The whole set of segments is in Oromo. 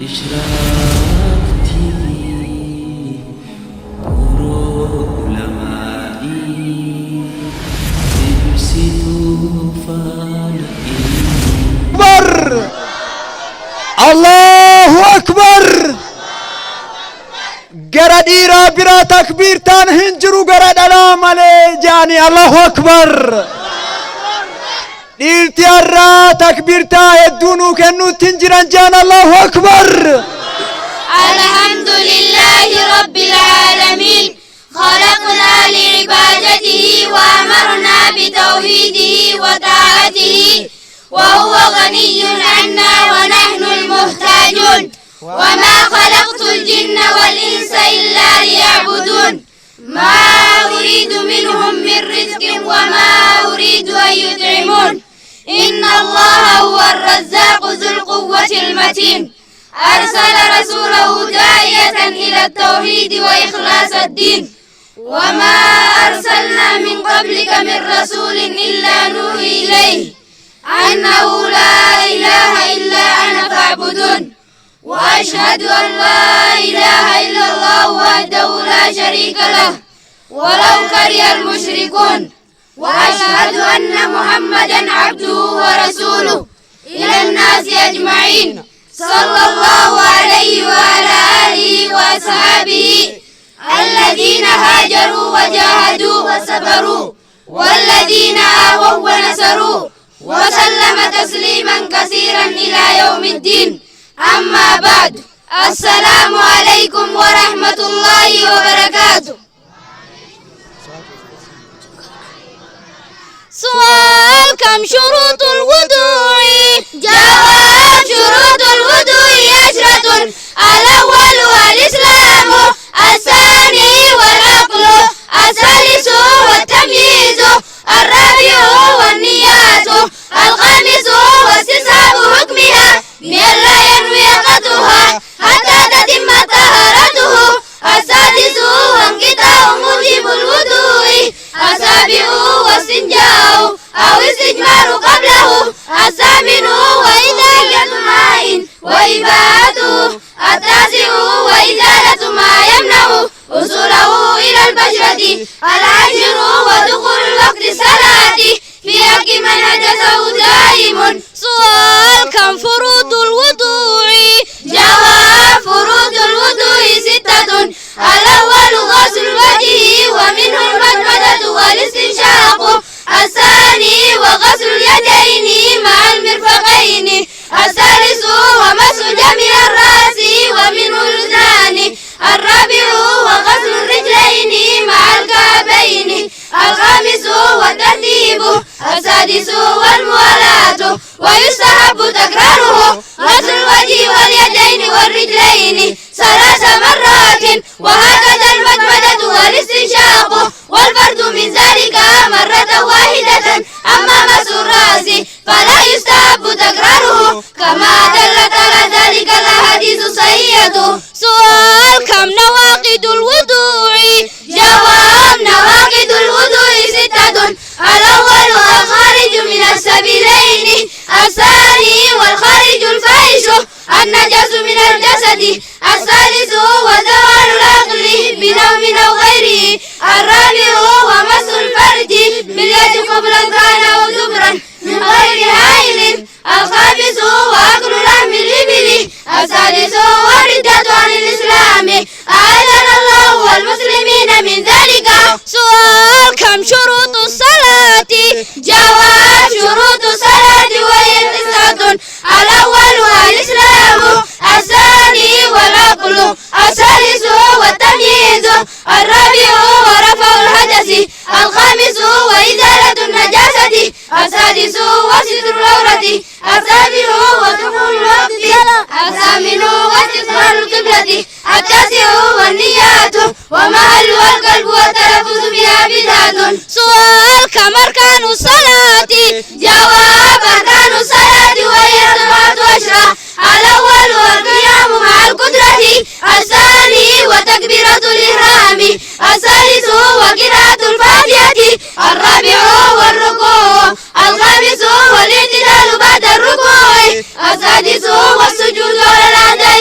إشراق تيفي برو علمائي تمسي طوفان أكبر الله أكبر قرد إيرا برا تكبير تان هنجرو قرد ألام علي جاني الله أكبر إلتيارا تكبير تا يدونو كنو تنجران جان الله أكبر. الحمد لله رب العالمين خلقنا لعبادته وأمرنا بتوحيده وطاعته وهو غني عنا ونحن المحتاجون وما خلقت الجن والإنس إلا ليعبدون ما أريد منهم من رزق وما أريد أن يطعمون إن الله هو الرزاق ذو القوة المتين أرسل رسوله داعية إلى التوحيد وإخلاص الدين وما أرسلنا من قبلك من رسول إلا نوحي إليه أنه لا إله إلا أنا فاعبدون وأشهد أن لا إله إلا الله وحده لا شريك له ولو كره المشركون وأشهد أن محمدا عبده ورسوله إلى الناس أجمعين صلى الله عليه وعلى آله وأصحابه الذين هاجروا وجاهدوا وصبروا والذين آووا ونصروا وسلم تسليما كثيرا إلى يوم الدين أما بعد السلام عليكم ورحمة الله وبركاته. سؤال كم شروط الوضوء؟ جواب شروط الوضوء 10. الأول الإسلام الثاني والعقل الثالث والتمييز الرابع والنيات الخامس واستصحاب حكمها بأن لا ينوي قطعها حتى تتم طهارته السادس وانقطاع موجب الوضوء السابع واستنجاء أو استجمار قبله الثامن وإزالة ماء وإباحته التاسع وإزالة ما يمنع وصوله إلى البشرة العاشر ودخول وقت الصلاة في حق من حدثه دائم. سؤال كم فروض الوضوء؟ جواب فروض الوضوء 6. الأول غسل الوجه ومنه المضمضة والاستنشاق الثاني وغسل اليدين مع المرفقين الثالث ومسح جميع الرأس ومنه الأذنان الرابع وغسل الرجلين مع الكعبين الخامس والترتيب السادس والموالاة ويستحب تكراره غسل الوجه واليدين والرجلين 3 مرات وهكذا المضمضة والاستنشاق والفرد من ذلك مرة واحدة. أما مسح الرأس فلا يستحب تكراره كما دلت على ذلك الأحاديث الصحيحة. سؤال كم نواقض الوضوء؟ جواب نواقض الوضوء 6. الأول الخارج من السبيلين الثاني والخارج الفاحش النجس من الجسد الثالث وزوال العقل بنوم أو غيره الرابع ومس الفرج باليد قبلا كان أو دبرا من غير حائل الخامس وأكل لحم الإبل السادس والردة عن الإسلام أعاذنا الله والمسلمين من ذلك. سؤال كم شروط الصلاة؟ جواب شروط الصلاة وهي 9. الأول الإسلام الثاني والعقل الثالث والتمييز الرابع ورفع الحدث الخامس وإزالة النجاسة السادس وستر العورة السابع ودخول الوقت الثامن واستقبال القبلة التاسع والنيات ومحلها القلب والتلفظ بها بدعة. سؤال كم أركان الصلاة؟ جواب أركان الصلاة وهي 14. الأول القيام مع القدرة الثاني وتكبيرة الإحرام الثالث وقراءة الفاتحة الرابع والركوع الخامس والاعتدال بعد الركوع السادس والسجود على الأعداء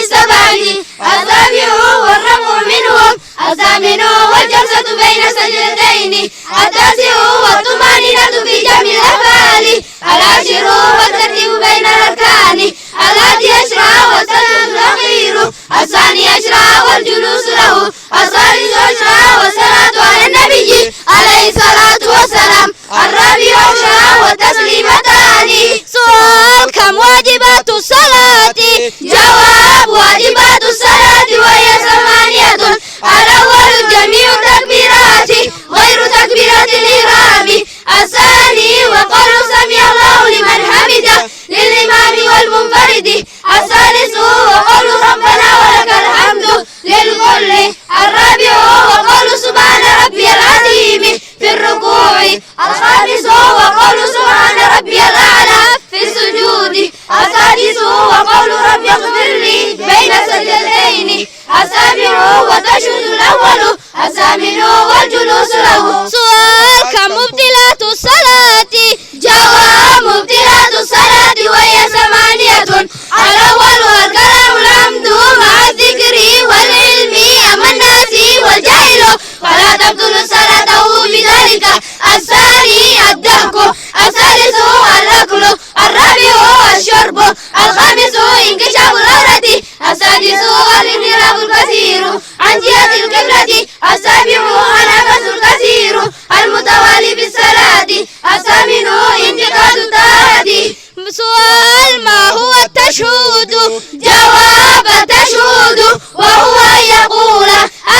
الثامن والجلسة بين سجدتين التاسع والطمأنينة في جمع الأفعال العاشر والترتيب بين الأركان الحادي عشر والسجود الأخير الثاني عشر والجلوس له الثالث عشر والصلاة على النبي عليه الصلاة والسلام الرابع عشر والتسليمتان. سؤال كم واجبات الصلاة؟ جواب واجبات الصلاة وهي 8. الأول جميع التكبيرات غير تكبيرة الإحرام. الثاني وقول سمع الله لمن حمده للإمام والمنفرد. الثالث وقول ربنا ولك الحمد للكل. الرابع وقول سبحان ربي العظيم في الركوع. الخامس وقول سبحان ربي الأعلى في السجود. السادس وقول ربي اغفر لي بين سجدتين. السابع والتشهد الأول. الثامن والجلوس له. سؤال كم مبطلات الصلاة؟ جواب مبطلات الصلاة وهي 8. الأول الكلام الحمد مع الذكر والعلم أما الناس والجاهل فلا تبطل صلاته بذلك. الثاني الضحك. الثالث الأكل. الرابع الشرب. الخامس انكشاف العورة. السادس الانحراف الكثير عن جهة القبلة. السابع العبث الكثير المتوالي في الصلاة. الثامن انتقاد الطاعة. سؤال ما هو التشهد؟ جواب التشهد وهو أن يقول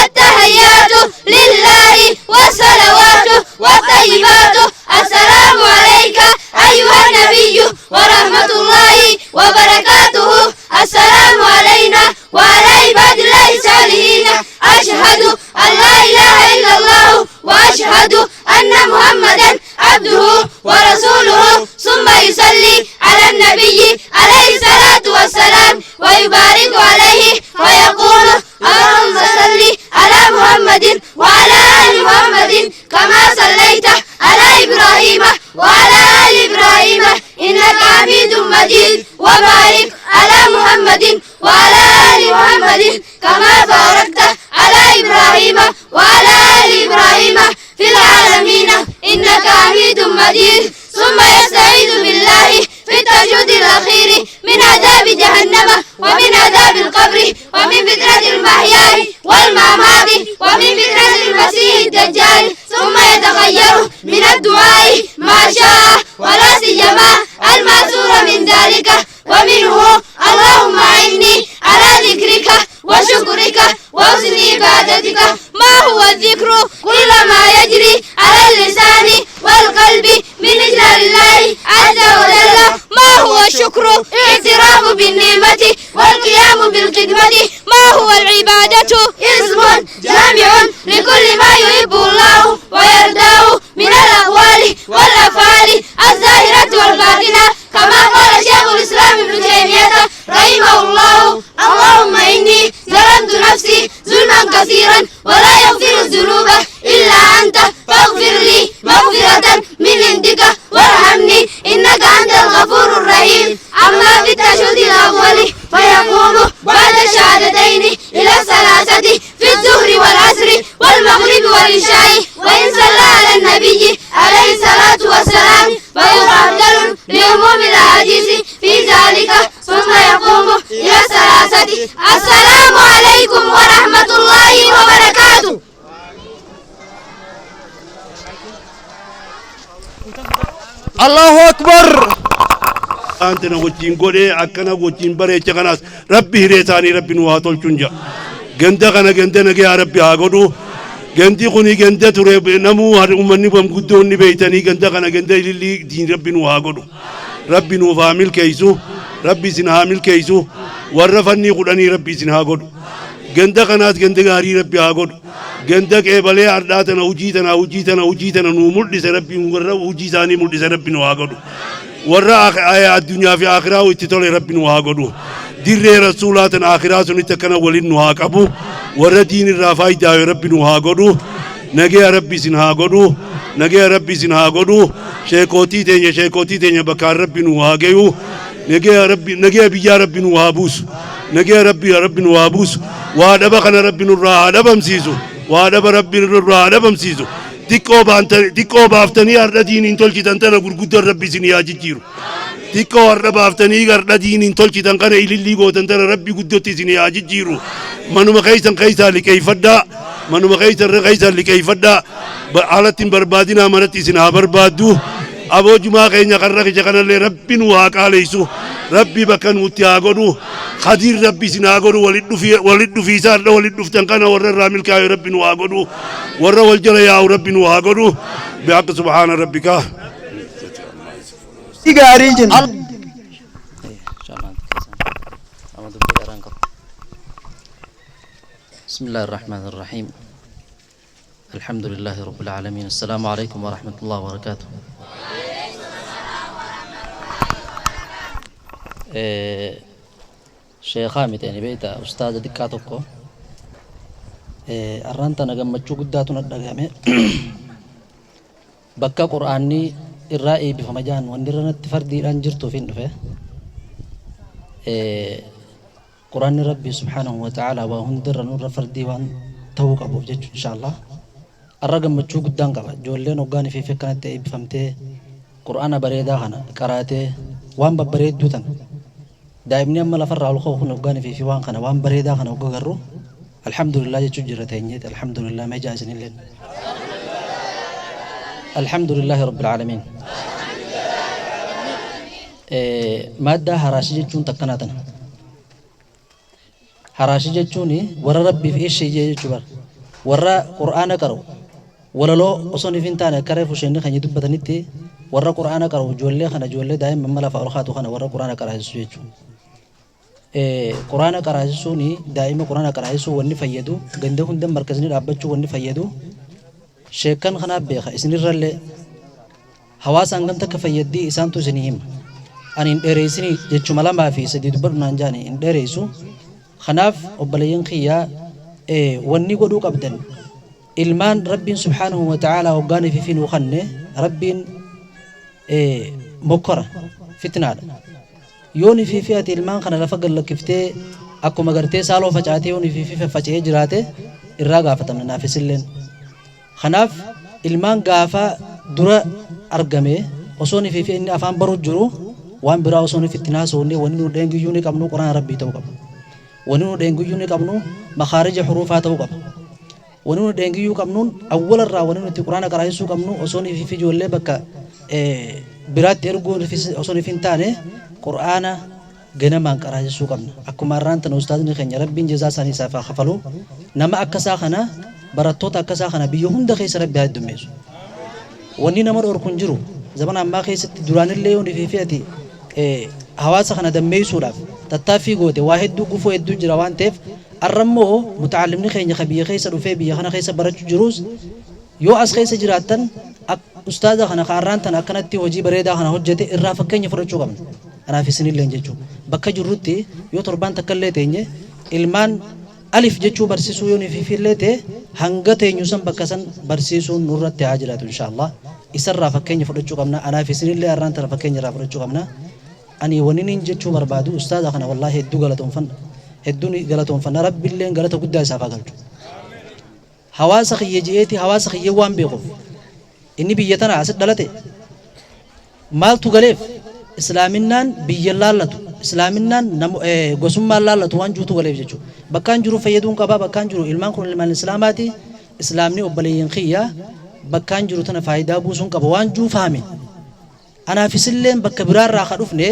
التحيات لله والصلوات والطيبات السلام عليك أيها النبي ورحمة الله وبركاته. السلام علينا وعلى عباد الله الصالحين. أشهد أن لا إله إلا الله وأشهد أن محمدا عبده ورسوله. ثم يصلي على النبي عليه الصلاة والسلام ويبارك عليه ويقول اللهم صل على محمد وعلى آل محمد كما صليت على إبراهيم وعلى آل إبراهيم إنك حميد مجيد. وبارك على محمد وعلى آل محمد كما باركت على إبراهيم وعلى آل إبراهيم في العالمين إنك حميد مجيد. ثم يستعيذ بالله في التشهد الأخير من عذاب جهنم ومن عذاب القبر ومن فتنة المحيا والممات ومن فتنة المسيح الدجال. ثم يتخير من الدعاء ما شاء ولا سيما المأثور من ذلك ومنه اللهم أعني على ذكرك وشكرك وحسن عبادتك. ما هو الذكر؟ كل ما يجري على اللسان والقلب من إجلال الله عز وجل. ما هو الشكر؟ اعتراف بالنعمة والقيام بالخدمة. ما هو العبادة؟ اسم جامع لكل ما يحب الله ويرضاه من الأقوال والأفعال الظاهرة والباطنة كما قال شيخ الإسلام ابن تيمية رحمه الله اللهم إني ظلمت نفسي ظلما كثيرا ولا يغفر الذنوب إلا أنت فاغفر لي مغفرة من عندك وارحمني إنك أنت الغفور الرحيم. أما في التشهد الأول فيقول بعد الشهادتين إلى الثلاثة في الظهر والعصر والمغرب والعشاء وإن صلى على النبي عليه الصلاة والسلام فيفضل لعموم الأحاديث في ذلك. ثم يقوم إلى الثلاثة. السلام عليكم ورحمة الله وبركاته. الله أكبر. أنت نوجين قولي أكنا وجين بري تكناس ربي ريتاني ربي نواتول تنجا جندا كنا جندا نجي ربي هاقولو جندي خوني جندا ترى نمو هر أمني بمقدوني بيتاني جندا كنا جندا اللي دين ربي نوهاقولو ربي نوفامل كيسو ربي سنهامل كيسو ورفني قراني ربي سنهاقولو جندا كناس جندا غاري ربي هاقولو جندا كبلي أرداتنا وجيتنا نومر لس ربي ورا وجيتاني مر لس ربي نوهاقولو ورا الدنيا في آخرة ويتطلع ربي نوهاقولو دير رسولات آخرة سنتكنا ولين نوهاقبو ورا دين الرافاي داوي ربي نوهاقولو نجي ربي سنهاقولو نجي ربي سنهاقولو شيكوتي تينيا بكار ربي نوهاقيو نجي بيا ربي نوهابوس نجي ربي نوهابوس وادبا كنا ربي نورا دبا مسيسو وادب ربي الرا ادب مسيزو تيكو بافتني ارد دين ان تولجي تنتنا غرغد ربي سنيا جيرو تيكو ارد بافتني ارد دين ان تولجي تنقنا الي غو تنتنا ربي غدوتي سنيا جيرو منو مخيسن قيسا لكي فدا منو مخيسن رقيسا لكي فدا حالة بربادنا منتي سنا بربادو أبو جماعة كينيا كرّك جكنا لي ربي نواك عليسو ربي بكن متياغونو خدير ربي سناغونو ولد في سار ولد في تنكنا ور الرامل كاي ربي نواغونو ور والجل يا ربي نواغونو بحق سبحان ربك إيجاريجن بسم الله الرحمن الرحيم الحمد لله رب العالمين السلام عليكم ورحمة الله وبركاته شيخ حامد يعني بيتا أستاذ دكاتوكو أرانتا نجمع قداتنا الدعامة بكا قرآني الرأي بفمجان وندرنا تفردي أنجرتو فين فيه قرآن ربي سبحانه وتعالى وهندر نور فردي وان توق أبو بجد إن شاء الله الرقم مجو قدام قبل جولين وقاني في فكرة بفهمته قرآن بريدا خنا قرأته وان ببريد دوتن دائما أما لفرع الخوف وقاني في وان خنا وان بريدا خنا وقرروا الحمد لله جتجرتين الحمد لله ما جازن لين الحمد لله رب العالمين مادة هراشي جون تكناتنا هراشي جوني ورا ربي في إيش يجي جبر ورا قرآن كرو ولا لو أصلا فين كريف وشين خني يدب بتنيتي ورا قرآن كرو جولة خنا جولة دائما ملا فأرخات وخنا ورا قرآن كراهيسو قرآن كراهيسوني دائما قرآن كراهيسو وني فيدو جنده هندم مركزني رابطشو وني فيدو شيكان خنا بيخ إسني رله هوا سانغم تكفيدي إسانتو زنيهم أن إن دريسني جتشو ملا ما في سديد برنانجاني إن دريسو خناف وبلين خيا وني قدو قبدن ilmaan rabbiin subhaanahu wa ta'aalaa hoggaanii fi fiinuu kanne rabbiin mokkora fitnaadha yooni fi ati ilmaan kana lafa gallakkiftee akkuma gartee saaloo facaatee yooni fi faffaca'ee jiraate irraa gaafatamna naafisilleen kanaaf ilmaan gaafa dura argame osoo ni fi inni afaan baruu jiru waan biraa osoo ni fitnaa soonne wanni nu dheengiyyuu ni qabnu quraan rabbii ta'uu qaba wanni nu dheengiyyuu ni qabnu makhaarija xuruufaa ta'uu qaba ونحن دعيو كمنون أول الرا ونحن تقرأنا كرايسو كمنون أصوني في جولة بكا برات يرجو في أصوني في تانه قرآن جنا ما كرايسو كمنون أكو مران تنوستادني خنيا ربين جزاء ساني سافا خفلو نما أكسا خنا براتوت أكسا خنا بيوهن دخيس ربي هاد دميزو وني نمر أوركنجرو زمان أما خيس دوران اللي وني في فياتي هواس خنا دميزو لاف تتافي قوتي واحد دو قفو يدو جروان تف الرمو متعلمني خيني خبيه خيس رفي بيه خنا خيس برج جروز يو أس خيس جراتن أستاذ خنا خاران تنا كانت وجي بريدا خنا هجتي الرافقين يفرجوا كم أنا في سنين لينجو بكا جروتي يو تربان تكلتيني ilmaan alif jechuu barsiisuu yoo fi filleete hanga teenyusan bakkasan barsiisuun nurratti haa jiraatu inshallah isarraa fakkeenya fudhachuu qabna anaa fi sinillee arraan tara fakkeenya irraa fudhachuu qabna ani waninin jechuu barbaadu ustaada kana wallahi hedduun galatoonfanna rabbiillee galata guddaa isaaf galchu hawaasa khiyya jeeti hawaasa khiyya waan beekuuf inni biyya tana asid dhalate maaltu galeef islaaminaan biyya laallatu islaaminaan gosummaan laallatu waan juutu galeef jechuudha bakkaan jiru fayyaduun qaba bakkaan jiru ilmaan kun ilmaan islaamaati islaamni obboleeyyan khiyya bakkaan jiru tana faayidaa buusuun qaba waan juu fahame anaafisilleen bakka biraarraa ka dhufne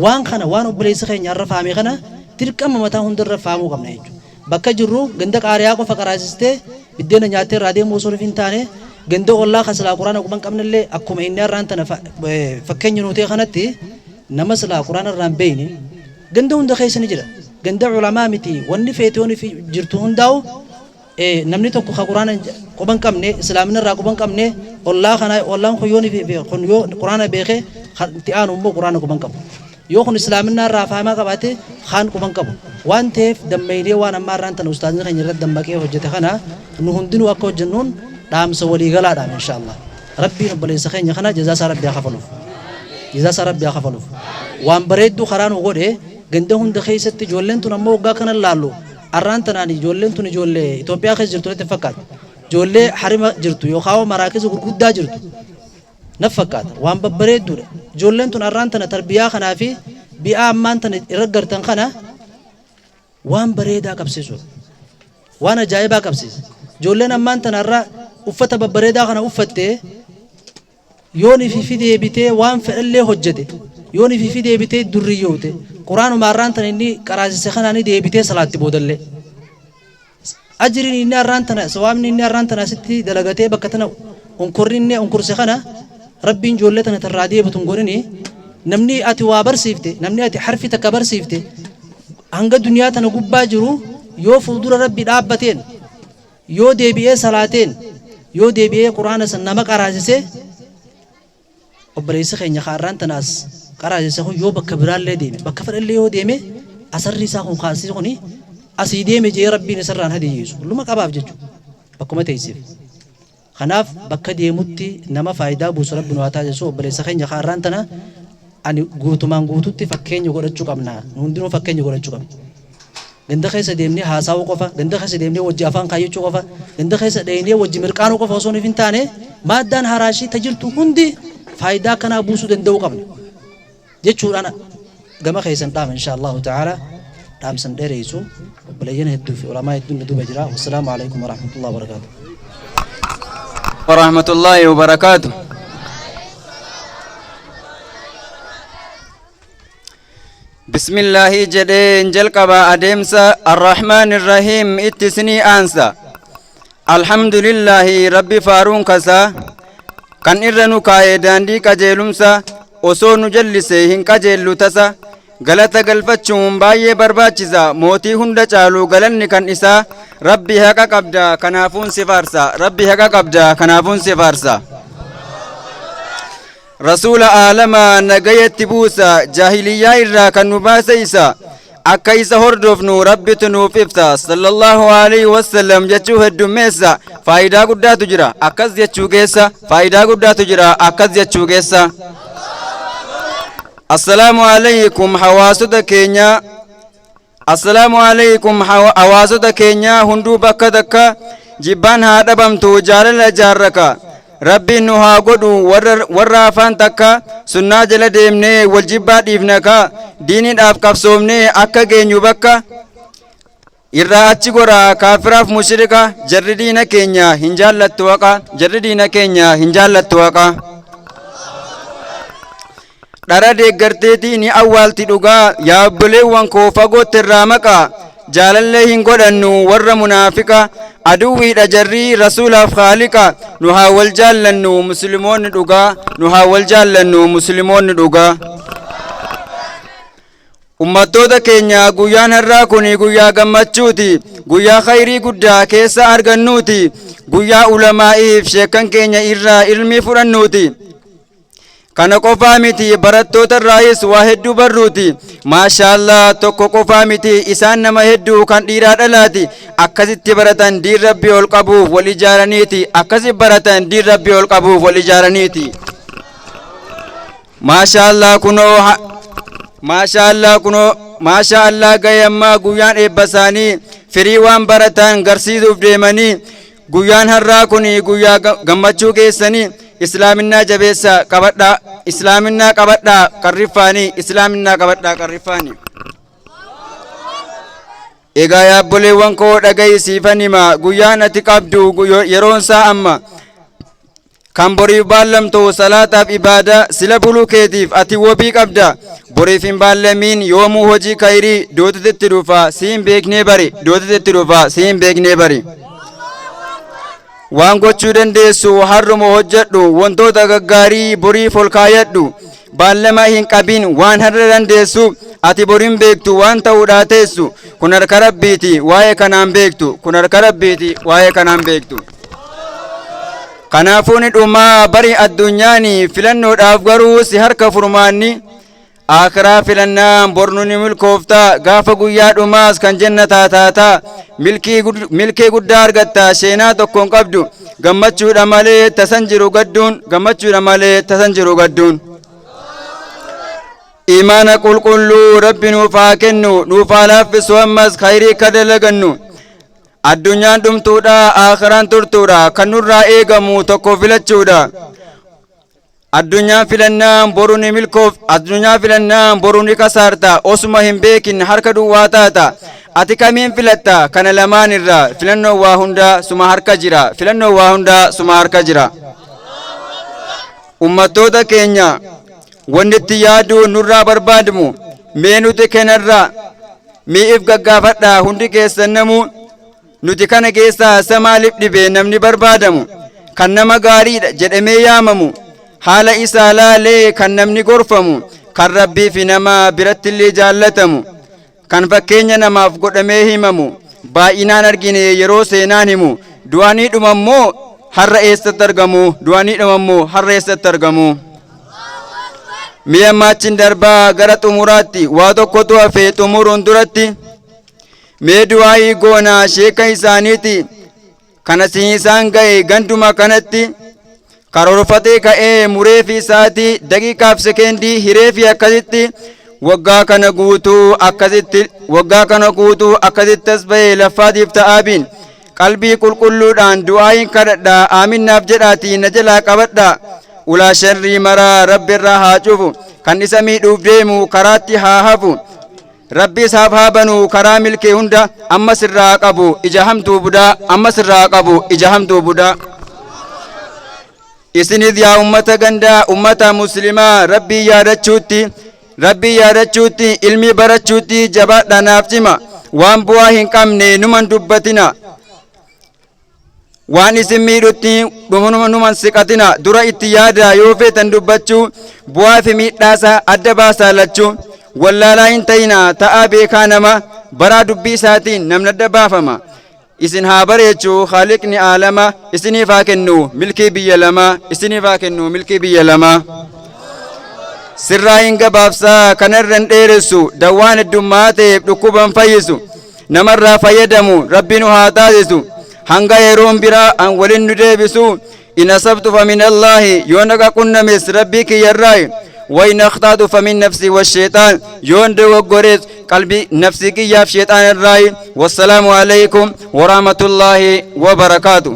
waan kana waan obboleessi keenya irra fahame kana dirqama mataa hundarra fahamuu qabna jechuudha bakka jirru ganda qaariyaa qofa qaraasistee biddeena nyaatee irraa deemuu osoo hin taane ganda ollaa kaslaa quraana quban qabnallee akkuma inni irraan tana fakkeenya nuutee kanatti nama silaa quraana irraan beeyne ganda hunda keessa ni jira ganda ulamaa miti wanni feete wanni jirtu hundaa'u namni tokko ka quraana quban qabne islaamina irraa quban qabne ollaa kana ollaan kun yooni kun yoo quraana beekee ti'aan ummoo quraana quban qabu yoo kun islaamina irraa fahamaa qabaate kaan quban qabu waan ta'eef dammeeylee waan ammaa irraan tana ustaadni keenya irratti dammaqee hojjete kana nu hundinuu akka hojjennuun dhaamsa waliigalaadhaan inshallah rabbiin obboleessa keenya kana jazaasaa rabbii haa kafaluuf waan bareedduu karaa nu godhe ganda hunda keessatti ijoolleen tun ammoo waggaa kana laallu arraan tanaan ijoolleen tun ijoollee Itoophiyaa keessa jirtu natti fakkaata جولة حرم جرتو يخاو مراكز غرغدا جرتو نفكات وان ببريدو جولة تون أرانتنا تربية خنا في بيئة أمانتنا إرقرتن خنا وان بريدا كبسيسو وانا جايبا كبسيس جولة أمانتنا الرا uffata babbareedaa kana uffatte yooni fi deebitee waan fedhallee hojjete yooni fi deebitee durriyyoote quraanuma arraan tan inni qaraasise kanaani deebitee salaatti boodallee ajriin inni arraan tana sawaabni inni arraan tana sitti dalagatee bakka tana onkorri inni onkurse kana rabbiin ijoollee tana tarraa deebitun godhini namni ati waa barsiifte namni ati harfi takka barsiifte hanga duniyaa tana gubbaa jiru yoo fuuldura rabbi dhaabbateen yoo deebi'ee salaateen yoo deebi'ee quraana san nama qaraasise obboleessa keenya kaarraan tanaas qaraasise kun yoo bakka biraallee deeme bakka fedhallee yoo deeme asarri isaa kun kaasise kuni asii deeme jee rabbiin isarraan hadiyeessu luma qabaaf jechuudha bakkuma teessiif kanaaf bakka deemutti nama faayidaa buusu rabbiin waa taasisu obboleessa keenya kaarraan tana ani guutumaan guututti fakkeenya godhachuu qabna hundinuu fakkeenya godhachuu qabna ganda keessa deemnee haasawuu qofa ganda keessa deemnee wajji afaan kaayyachuu qofa ganda keessa deemnee wajji mirqaanuu qofa osoo hin taane maaddaan haraashii tajirtu hundi faayidaa kanaa buusuu danda'uu qabna jechuudhaan gama keessan dhaama insha Allahu ta'ala dhaamsan dheereysu obboleeyyan hedduu fi ulamaa hedduun duuba jira wassalaamu alaikum warahmatullahi wabarakatuh warahmatullahi wabarakatuh بسم الله جدين جلقبا أدمسا الرحمن الرحيم اتسني أنسا الحمد لله ربي فارون كسا كان إرنو كايدان دي كجيلومسا وصونو جلسيهن كجيلو تسا غلطة غلفتشون بايه برباچسا موتي هندا چالو غلن كان إسا ربي حقا قبدا كنافون سفارسا ربي حقا قبدا كنافون سفارسا رسول عالم نغيت بوسا جاهلية إرّا كنباس إيسا أكا إيسا هردوف نو ربي تنوف إفتا صلى الله عليه وسلم جتشوه الدميسا فايدا قدا تجرى أكاز جتشو كيسا فايدا قدا تجرى أكاز جتشو كيسا السلام عليكم حواسد كينيا السلام عليكم حواسد كينيا هندو بكا دكا جبان هذا بمتو جارل جاركا ربي نوها قدو ورافان تكا سنة جل ديمني والجبات إفنكا ديني أفكاف سومني أكا جينيو بكا إرّاچي قرى كافراف مشركا جردين كينيا هنجال لتوكا جردين كينيا هنجال لتوكا دارا ديگرتيتي ني أول تدوغا يا بليوان كو فاقو ترامكا جالله هنگودنو ور منافقا عدوي دجري رسول خالقا نحاول جالنو مسلمون دوغا نحاول جالنو مسلمون دوغا ummatoota keenya guyyaan har'aa kun guyyaa gammachuuti guyyaa khayrii guddaa keessa argannuuti guyyaa ulamaa'iif sheekan keenya irraa ilmi fudhannuuti kana qofaa miti barattoota irraayis waa hedduu barruuti maashaallah tokko qofaa miti isaan nama hedduu kan dhiiraa dhalaati akkasitti baratan diin rabbii ol qabuuf wal ijaaraniiti akkasitti baratan diin rabbii ol qabuuf wal ijaaraniiti maashaallah gayammaa guyyaan eebbasaanii firii waan baratan garsiisuuf deemanii guyyaan har'aa kun guyyaa gammachuu keessanii islaaminaa jabeessa qabadha islaaminaa qabadha qarrifaanii islaaminaa qabadha qarrifaanii egaa yaabboleewwan koo dhagaysiifan hima guyyaan ati qabdu yeroon isaa amma kan boriif baallamtu salaataaf ibaada sila buluu keetiif ati wabii qabda boriif hin baallamiin yoomuu hojii khayrii dootetti dhufa siin beeknee bari dootetti dhufa siin beeknee bari waan gochuu dandeessu har'uma hojjedhu wantoota gaggaarii boriif ol kaayadhu baallama hin qabin waan har'a dandeessu ati boriin beektu waan ta'uudhaa teessu kun harka rabbiiti waa'ee kanaan beektu kun harka rabbiiti waa'ee kanaan beektu kanaafuu ni dhumaa bari addunyaani filannoodhaaf garuu si harka furmaanni akhiraa filannaan bornu ni milkoofta gaafa guyyaa dhumaas kan jannataa taata milkii guddaa argatta sheenaa tokkoon qabdu gammachuudha malee tasan jiru gadduun gammachuudha malee tasan jiru gadduun imaana qulqulluu rabbi nuuf haa kennu nuuf haa laaffisu ammas khayrii akka dalagannu addunyaan dhumtuudha akhiraan turtuudha kan nurraa eegamu tokko filachuudha addunyaan filannaan boru ni milkoof addunyaan filannaan boru ni kasaarta osuma hin beekin harka duwwaa taata ati kamiin filatta kana lamaan irraa filannoo waa hunda suma harka jira filannoo waa hunda suma harka jira ummattoota keenya wanni itti yaadu nurraa barbaadamu mee nuti kanarraa miif gaggaafadha hundi keessan namu nuti kana keessaa samaaliif dhibee namni barbaadamu kan nama gaariidha jedhamee yaamamu haala isaa laalee kan namni gorfamu kan rabbii fi nama biratti illee jaallatamu kan fakkeenya namaaf godhamee himamu baay'inaan argine yeroo seenaan himu du'anii dhumammoo har'a eessatti argamu du'anii dhumammoo har'a eessatti argamu mi'a maachin darbaa gara xumuraatti waa tokkotu hafee xumuruun duratti mee du'aayii goonaa sheeka isaaniiti kana isaan ga'e ganduma kanatti karoorfatee ka'ee muree fi isaatii daqiiqaaf sekeendii hiree fi akkasitti waggaa kana guutuu akkasitti as ba'ee laffaatiif ta'aabiin qalbii qulqulluudhaan du'aayin kadhadha aaminnaaf jedhaatii na jalaa qabadha ulaa sharrii maraa rabbi irraa haa cufu kan isa miidhuuf deemu karaatti haa hafu rabbi isaaf haa banu karaa milkee hunda ammas irraa qabu ija hamtuu budaa ammas irraa qabu ija hamtuu budaa isinid yaa ummata gandaa ummata muslimaa rabbii yaadachuutti ilmi barachuutti jabaadha naaf cima waan bu'aa hin qabne numan dubbatina waan isin miidhutti numan siqatina dura itti yaada yoo feetan dubbachuu bu'aa fi miidhaasa adda baasaa lachuu wallaalaa hin ta'ina ta'aa beekaa nama baraa dubbii isaatiin namni adda baafama isin haa bareechuu khaaliqni aalama isiniif haa kennu milkii biyya lama isiniif haa kennu milkii biyya lama sirraa hin gabaabsaa kanarra hin dheeressu dawwaan heddummaa ta'eef dhukkuban fayyisu namarraa fayyadamu rabbiin haa taasisu hanga yeroon biraa an walin nu deebisu in asabtu famin allaahi yoo naga qunnames rabbii kiyyarraayi وإن أخطأت فمن نفسي والشيطان يون دو غوريس قلبي نفسي كياف شيطان الراي والسلام عليكم ورحمة الله وبركاته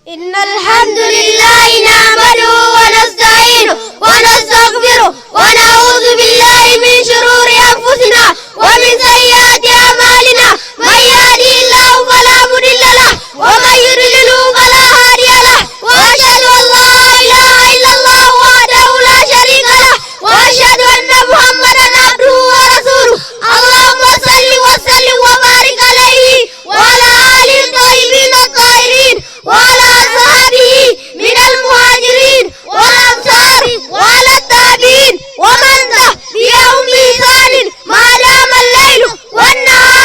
إن الحمد لله نعمده ونستعينه ونستغفره ونعوذ بالله من شرور أنفسنا ومن سيئات أعمالنا من يهده الله فلا مضل له ومن يضلل فلا هادي له وأشهد أن لا إله إلا الله وحده لا شريك له وأشهد أن محمدا عبده ورسوله اللهم صل وسلم وبارك عليه وعلى آله الطيبين الطاهرين وعلى أصحابه من المهاجرين والأنصار وعلى التابعين ومن تبعهم بإحسان ما دام الليل والنهار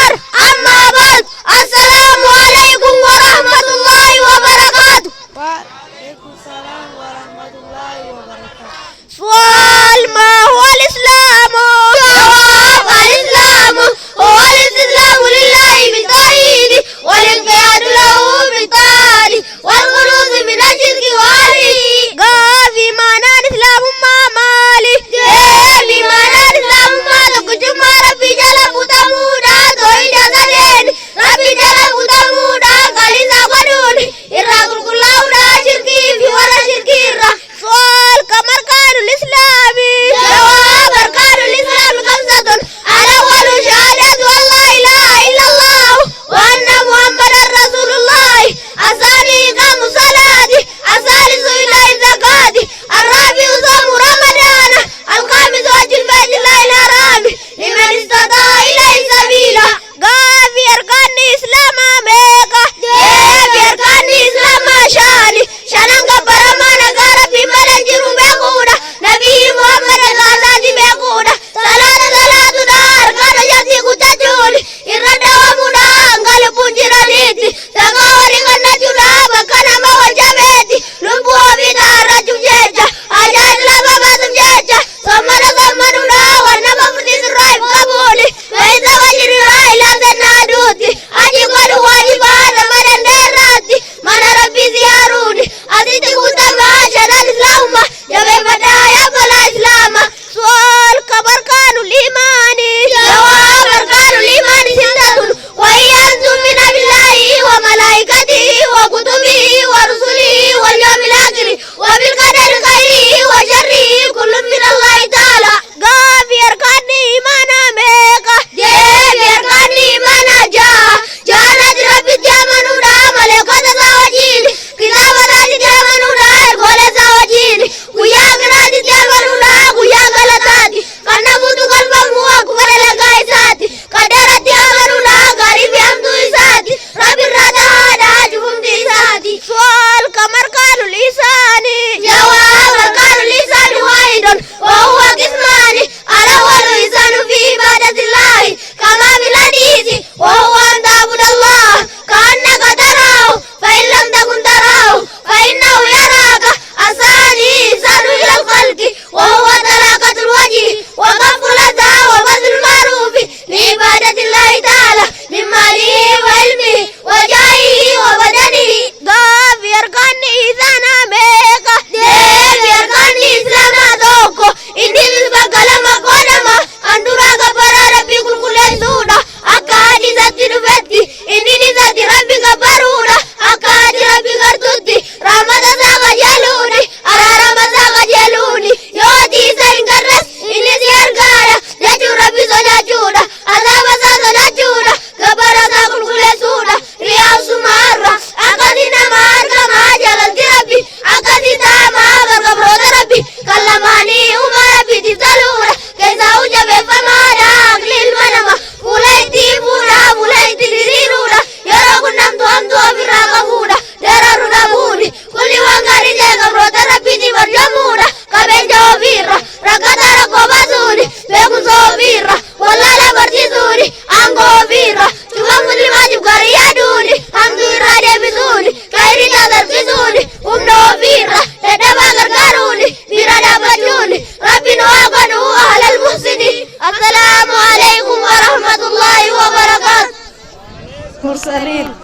المرسلين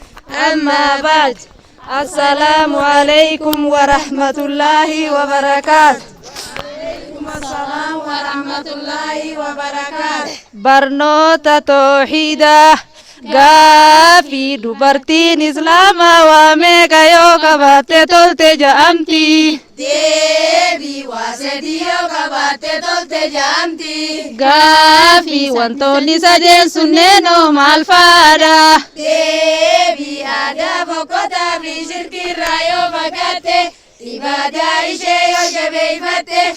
أما بعد السلام عليكم ورحمة الله وبركاته. السلام ورحمة الله وبركاته. برنوتا توحيدا غافي دبرتين إسلاما وميكا يوكا باتي تولتي جامتي ديبي واسدي يوكا باتي تولتي جامتي غافي وانتوني سجن سنينو مالفادا ديبي آدا فوكوتا في شركي رايو فكاتي إبادا إشيو جبي فتي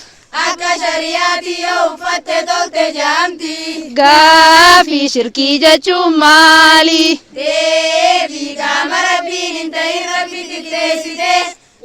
akka shariyaati yoo uffatte tolte jaamti. Gaafii shirkii jechuun maali? Deebii qaama rabbiin hin ta'in rabbi qixxeessite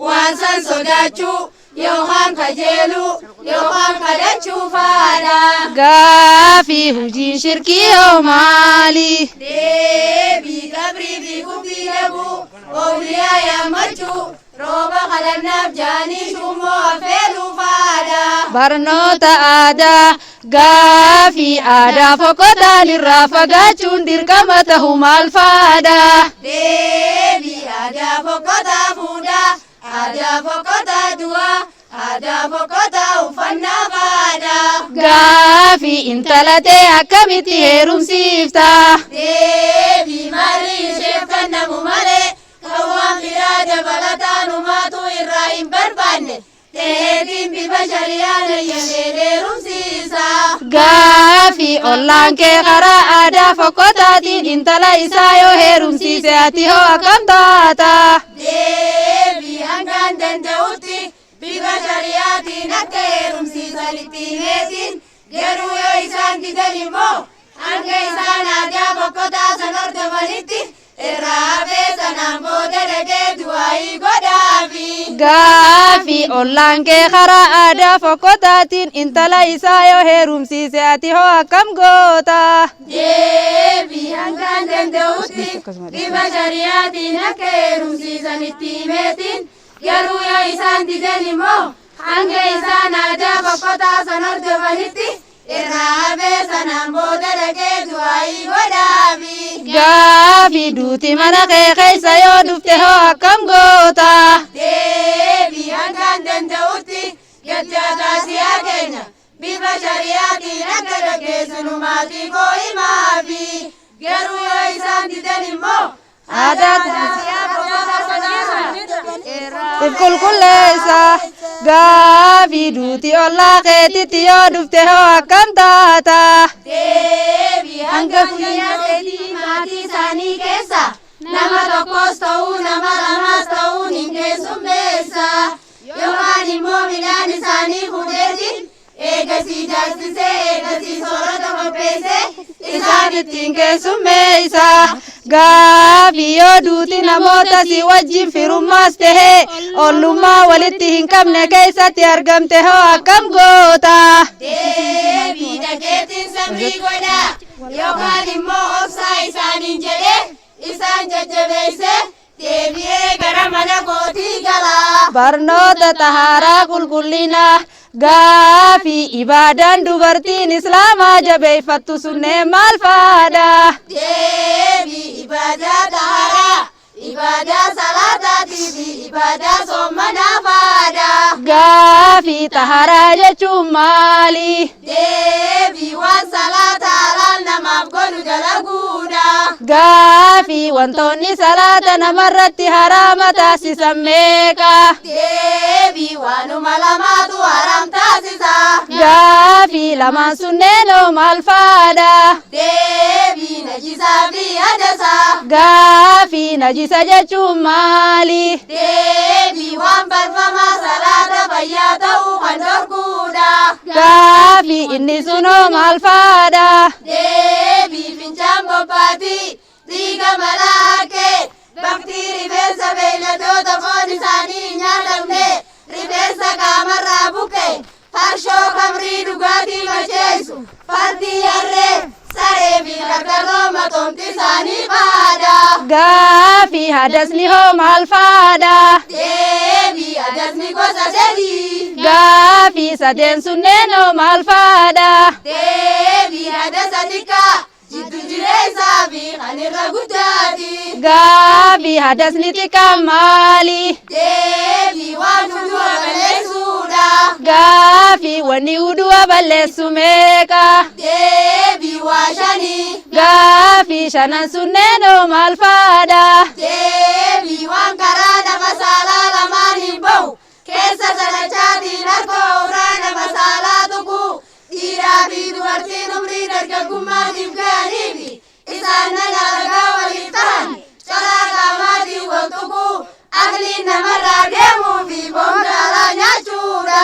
waan san sodaachuu yookaan kajeeluu yookaan kadhachuu faadha. Gaafii hojiin shirkii yoo maali? Deebii qabrii fi kubbii dhabuu ooliyaa yaammachuu rooba kadhannaaf jaanii shummoo affeeluu faadha. Barnoota aadaa gaafii aadaa fokotaan irraa fagaachuun dirqama ta'u maal faadha? Deebii aadaa fokotaa fuudhaa aadaa fokotaa du'aa aadaa fokotaa uffannaa faadha. Gaafii intala ta'e akkamitti heerumsiifta? Deebii maali isheef kennamu malee kawwaan biraa dabalataa numaatu irraa hin barbaanne. Teetiin bifa shari'aan eeyyamee heerumsiisa. Gaafii ollaan kee karaa aadaa fokkotaatiin intala isaa yoo heerumsiise ati hoo akkam taata? Deebii hangaan danda'utti bifa shari'aatiin akka heerumsiisan itti himeetiin garuu yoo isaan didan immoo hanga isaan aadaa fokkotaa san hordofanitti irraa hafee sanaan booda dhaqee du'aayii godhaafi. Gaafii ollaan kee karaa aadaa fokkotaatiin intala isaa yoo heerumsiise ati hoo akkam goota? Deebii hangaan danda'utti bifa shari'aatiin akka heerumsiisan itti himeetiin garuu yoo isaan didan immoo hanga isaan aadaa fokkotaa san hordofanitti irraa hafee sanaan booda dhaqee du'aayii godhaafi. Gaafii duuti mana kee keessa yoo dhufte hoo akkam goota? Deebii hangaan danda'utti gachaa taasisaa keenya bifa shari'aatiin akka gaggeessinu maatii koo himaafi garuu yoo isaan didan immoo aadaa taasisaa fokkota sodaatan qulqulleessa. Gaafii duuti ollaa keetitti yoo dhufte hoo akkam taata? Deebii hanga guyyaa keetii maatii isaanii keessa nama tokkos ta'uu nama lamaas ta'uun hin keessummeessa yookaan immoo midhaan isaanii fuudheetiin eegasii jaarsisee eegasii soorata qopheessee isaan ittiin keessummeessa. Gaafii yoo duuti namoota si wajjin firummaas tahee ollummaa walitti hin qabne keessatti argamte hoo akkam goota? Deebii dhaqeetiin sabrii godhaa yookaan immoo obsaa isaaniin jedhee isaan jajjabeessee deebi'ee gara mana kootii galaa. Barnoota tahaaraa qulqullinaa gaafii ibaadaan dubartiin islaamaa jabeeffattu sunneen maal faadha? Deebii ibaadaa tahaaraa ibaadaa salaataatii fi ibaadaa soommanaa faadha. Gaafii tahaaraa jechuun maali? Deebii waan salaata halaal namaaf godhu dalaguudha. Gaafii wantoonni salaata namarratti haraama taasisan meeqa? Deebii waanuma lamaatu haraam taasisa. Gaafii lamaan sunneenoo maal faadha? Deebii najisaa fi hadasa. Gaafii najisa jechuun maali? Deebii waan barfamaa salaata fayyaa ta'uu kan dhorkuudha. Gaafii inni sunoo maal faadha? Deebii fincaan bobbaatii dhiiga malaa kee baktii rifeensa beeyladoota foon isaanii hin nyaatamne rifeensa qaamarraa buqqe farshoo kamrii dhugaatii macheessu fardii harree saree fi karkarroo matoomti isaanii faadha. Gaafii hadasni hoo maal faadha? Deebii hadasni gosa sadii. Gaafii sadeen sunneen hoo maal faadha? Deebii hadasa xiqqaa jiddu jireessaa fi waan irra guddaati. Gaaffii hadasni xiqqaa maali? Deebii waan udua balleessuudha. Gaaffii wanni udua balleessu meeqa? Deebii waa shanii. Gaaffii shanan sunneenoo maal faadha? Deebii waan karaa nama saalaa lamaan hin bahu. Keessa salachaatiin harka irraa nama saalaa tuqu. Dhiiraa fi dubartiin umrii dargaggummaatiif ga'aniifi isaan naga argaa waliin ta'an colaa qaamaatiin wal tuqu. Aqliin namarraa deemuu fi boondaalaa nyaachuudha.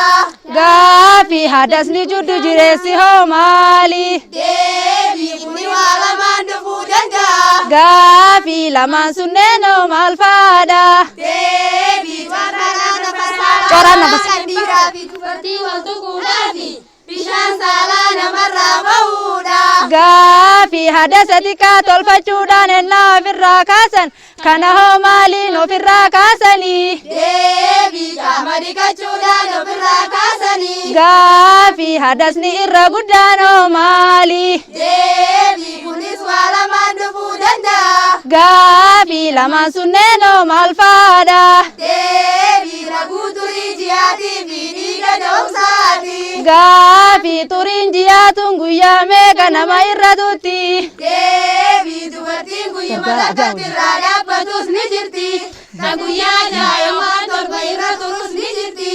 Gaaffii hadasni juddu jireessi hoo maali? Deebii kuni waa lamaan dhufuu danda'a. Gaaffii lamaan sunneenoo maal faadha? Deebii waan karaa nama Coraa saalaa nafas. kan dhiiraa fi dubartii wal tuquudhaafi bishaan saalaa namarraa bahuudha. Gaaffii hadasa xiqqaa tolfachuudhaan ennaa ofirraa kaasan kana hoo maaliin ofirraa kaasanii? Deebii qaama dhiqachuudhaan ofirraa kaasanii. Gaaffii hadasni irra guddaan hoo maali? Deebii kunis waa lamaan dhufuu danda'a. Gaaffii lamaan sunneenoo maal faadha? Deebii raguu turii jihaatii fi dhiiga dhoomsaati. Gaaffii turiin jiyaatuun guyyaa meeqa nama irra tutti? Deebii dubartiin guyyuma takkatti irraa dhaabbatus ni jirti. Ta guyyaa jaayamaa torba irra turus ni jirti.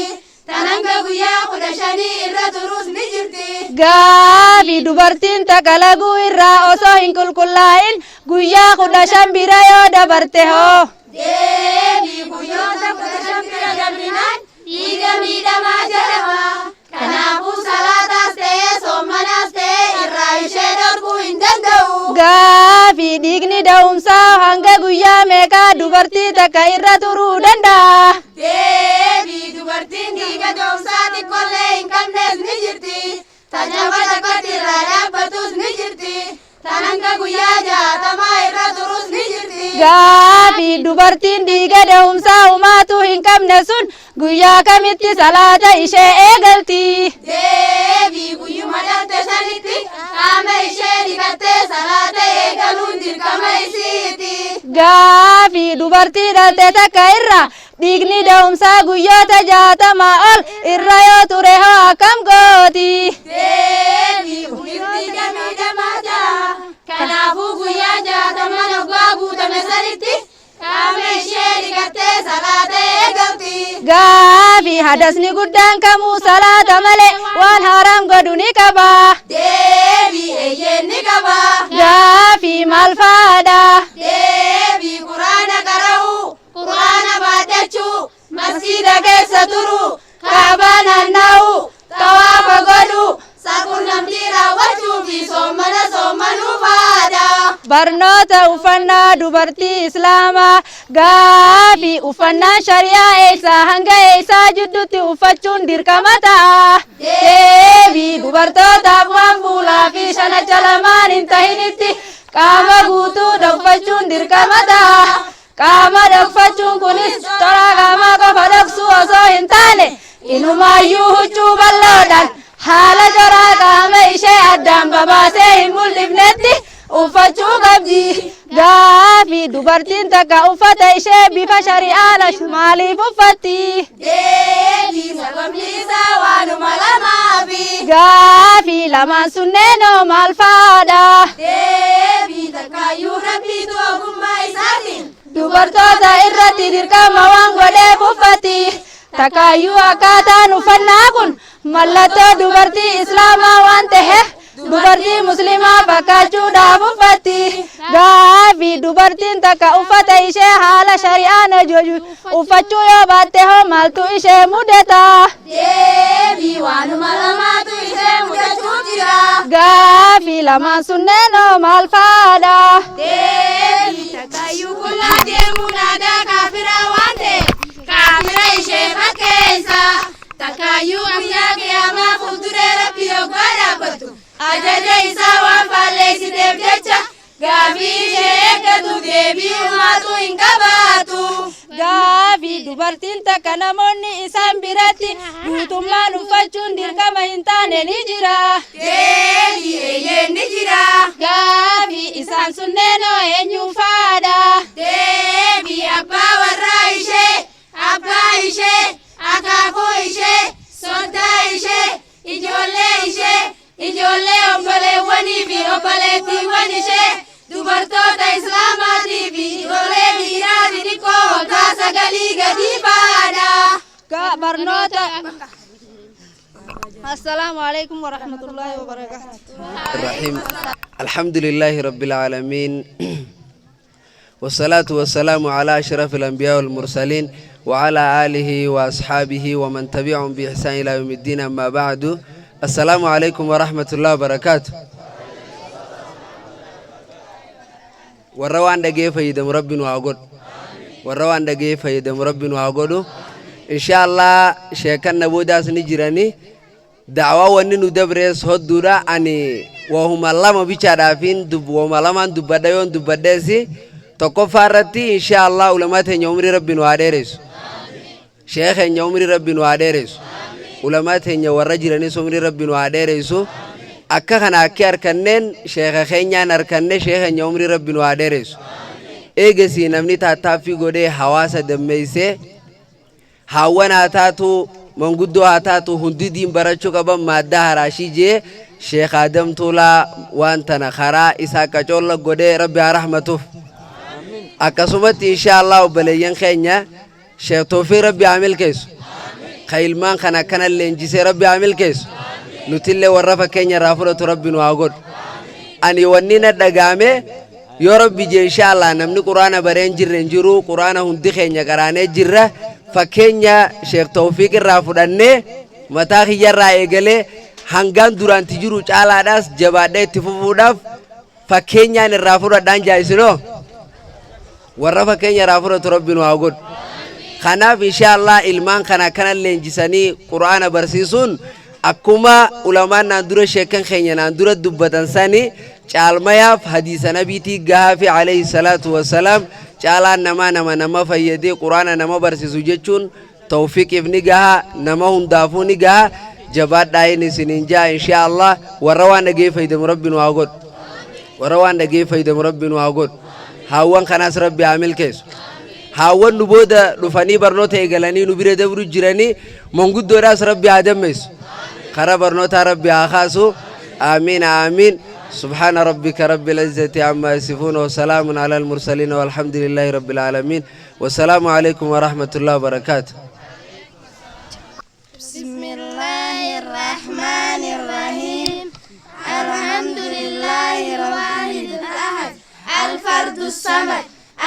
Tan hanga guyyaa 15 irra turus ni jirti. Gaaffii dubartiin takka laguu irraa osoo hin qulqullaa'in guyyaa 15 bira yoo dabarte hoo? Deebii guyyoota 15 bira dabrinaan dhiiga miidhamaa jedhama. Kanaafuu salaataas ta'ee soomanaas ta'ee irraa ishee dhorkuu hin danda'u. Gaaffii dhiigni da'umsaa hanga guyyaa meeqaa dubartii takka irra turuu danda'a? Deebii dubartiin dhiiga dhoomsaa xiqqoollee hin qabnes ni jirti. Tajaajila takkatti irraa dhaabbatus ni jirti. Tan hanga guyyaa 60 irra turus ni jirti. Gaaffii dubartiin dhiiga da'umsaa humaatu hin qabne sun guyyaa kamitti salaata ishee eegalti? Deebii guyyuma dhalte shanitti qaama ishee dhiqattee salaata eegaluun dirqama isiiti. Gaaffii dubartii dhalte takka irra dhiigni da'umsaa guyyoota 60 ol irra yoo ture hoo akkam gooti? Deebii kunis dhiiga miidhamaa ta'a. Kanaafuu guyyaa 60 waggaa guutame sanitti qaama ishee dhiqattee salaata eegalti. Gaaffii hadasni guddaan kamuu salaata malee waan haaraam godhu ni qaba? Deebii eeyyeen ni qaba. Gaaffii maal faadha? Deebii quraana qara'uu, quraana baadhachuu, masjiida keessa turuu, kaabaa naanna'uu, xawaafa godhuu, saqunnamtii raawwachuu fi soommanuu faadha. Barnoota uffannaa dubartii Islaamaa. Gaaffii uffannaan shari'aa eessaa hanga eessaa jidduutti uffachuun dirqama ta'a? Deebii dubartootaaf waan fuulaa fi shanacha lamaan hin tahinitti qaama guutuu dhokfachuun dirqama ta'a. Qaama dhokfachuun kunis toraa qaamaa qofa dhoksuu osoo hin taane inumaayyuu huccuu bal'oodhaan haala toraa qaama ishee addaan babaasee hin mul'ifnetti uffachuu qabdi. Gaaffii dubartiin takka uffata ishee bifa shari'aa maaliif uffatti? Deebii sababni isaa waanuma lamaafi. Gaaffii lamaan sunneenoo maal faadha? Deebii takkaayyuu rabbiitu ogummaa isaatiin Dubartoota irratti dirqama waan godheef uffatti. Takkaayyuu akkaataan uffannaa kun mallattoo dubartii Islaamaa waan ta'eef dubartii muslimaa fakkaachuudhaaf uffatti. Gaaffii dubartiin takka uffata ishee haala shari'aan ajaju uffachuu yoo baatte hoo maaltu ishee mudata? Deebii waanuma lamaatu ishee mudachuu jira. Gaaffii lamaan sunneenoo maal faadha? Deebii takkaayyuu qullaa deemuun aadaa kaafiraa waan ta'eef kaafira ishee fakkeessa. Takkaayyuu guyyaa qiyaamaa fuulduree rabbii yoggaa dhaabbattu ajaja isaa waan faalleessiteef jecha gaaffii ishee eeggatu deebii uumaatu hin qabaatu. Gaaffii deebii dubartiin takka namoonni isaan biratti guutummaan uffachuun dirqama hin taane ni jira. Deebii eeyyeen ni jira. Gaafii isaan sunneenoo eenyuu faadha. Deebii abbaa warraa ishee, abbaa ishee, akaakuu ishee, soddaa ishee, ijoollee ishee, ijoollee obboleewwanii fi obboleettiiwwan ishee, dubartoota islaamaatii fi ijoollee dhiiraa xixiqqoo waggaa 9 gadi faadha. Barnoota. Assalaamu alaikum warahmatullahi wabarakatuh. الرحيم الحمد لله رب العالمين والصلاة والسلام على أشرف الأنبياء والمرسلين وعلى آله وأصحابه ومن تبعهم بإحسان إلى يوم الدين أما بعد السلام عليكم ورحمة الله وبركاته والروان دقيقة فيدم ربنا وعقود والروان دقيقة فيدم ربنا وعقود إن شاء الله شيكان نبودا سنجراني دعوة ونن ندبرس هدورا أني وهم الله ما بيشارفين وهم الله ما دباديون دبادسي تكفارتي إن شاء الله علماء تنيومري ربنا وادرس شيخ تنيومري ربنا وادرس علماء تنيور رجلني سومري ربنا وادرس أكخنا أكير كنن شيخ خينيا نركنن شيخ تنيومري ربنا وادرس إيجسي نمني تاتافي غودي حواسة دميسة هوانا تاتو منقدو هاتاتو هنديدين براتشو كبام مادة هراشي جي شيخ آدم تولا وانتنا خرا إساكا جولا قدي ربي رحمته أكسومت إن شاء الله وبليين خينيا شيخ توفي ربي عامل كيس خيلمان خنا كان اللي انجيسي ربي عامل كيس نتلي ورفا كينيا رافورة ربي نواغود أني ونينا دقامي يا ربي جي إن شاء الله نمني قرآن برين جرو قرآن هندي خينيا قراني جرة فكينيا شيخ توفيق الرافوداني متاخي جرى إيقالي هنگان دوران تجرو چالا داس جبادة تفوفوداف فكينيا الرافودة دان جايسنو ورّا فكينيا رافودة ربنا وعقود خناف إن شاء الله إلمان خنا كان اللي انجساني قرآن برسيسون أكما علماء ناندورة شيكن خينيا ناندورة دبتان ساني چالمياف حديث نبيتي غافي عليه الصلاة والسلام چالا نما فيدي قرآن نما برسيسو جيچون توفيق ابني غاها نما هندافوني غاها جبات دايني سننجا إن شاء الله وروان نجي فيدم ربنا وعقود وروان نجي فيدم ربنا وعقود هاوان خناس ربي عامل كيس هاوان نبودا نفاني برنوتا إيقلاني نبير دبرو جراني منقود دوراس ربي عدميس خرا برنوتا ربي آخاسو آمين آمين سبحان ربك رب العزة عما يصفون وسلام على المرسلين والحمد لله رب العالمين والسلام عليكم ورحمة الله وبركاته بسم الله الرحمن الرحيم الحمد لله الواحد الأحد الفرد الصمد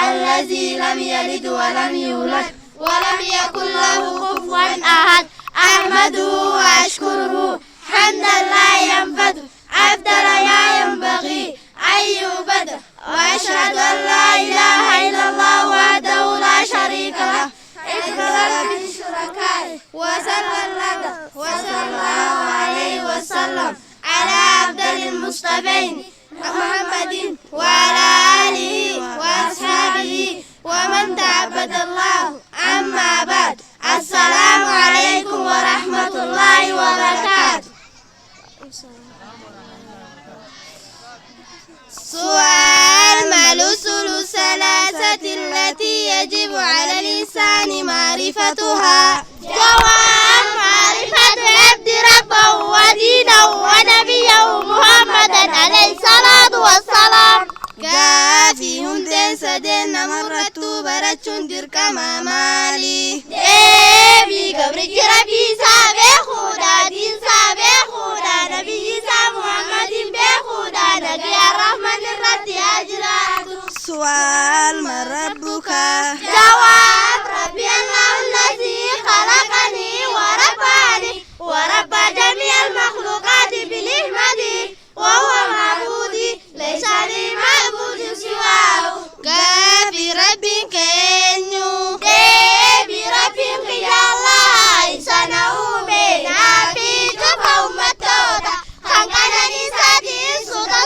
الذي لم يلد ولم يولد ولم يكن له كفوا أحد أحمده وأشكره حمدا لا ينفد أفضل ما ينبغي أن يعبد وأشهد أن لا إله إلا الله وحده لا شريك له انفرد بالشركاء وصلى الله عليه وسلم على أفضل المصطفين محمد وعلى آله وأصحابه ومن تعبد الله أما بعد السلام عليكم ورحمة الله وبركاته سؤال ما الأصول الثلاثة التي يجب على الإنسان معرفتها؟ جواب معرفة عبد ربه ودينه ونبيه محمدا عليه الصلاة والسلام. كافيهم تنسدن مرت برتشن درك مالي دبي قبرك ربي سابق خدا دين سابق خدا نبي محمد بخدا نبي الرحمن الرد أجرات. سؤال ما ربك؟ جواب ربي الله الذي خلقني ورباني ورب جميع المخلوقات بالإحمدي وهو معبودي ليس لي معبود سواه. كافي ربي كينيو دبي ربي يا الله إنسانه بينا في جبهة أمتوتا خانقانني سادي سودا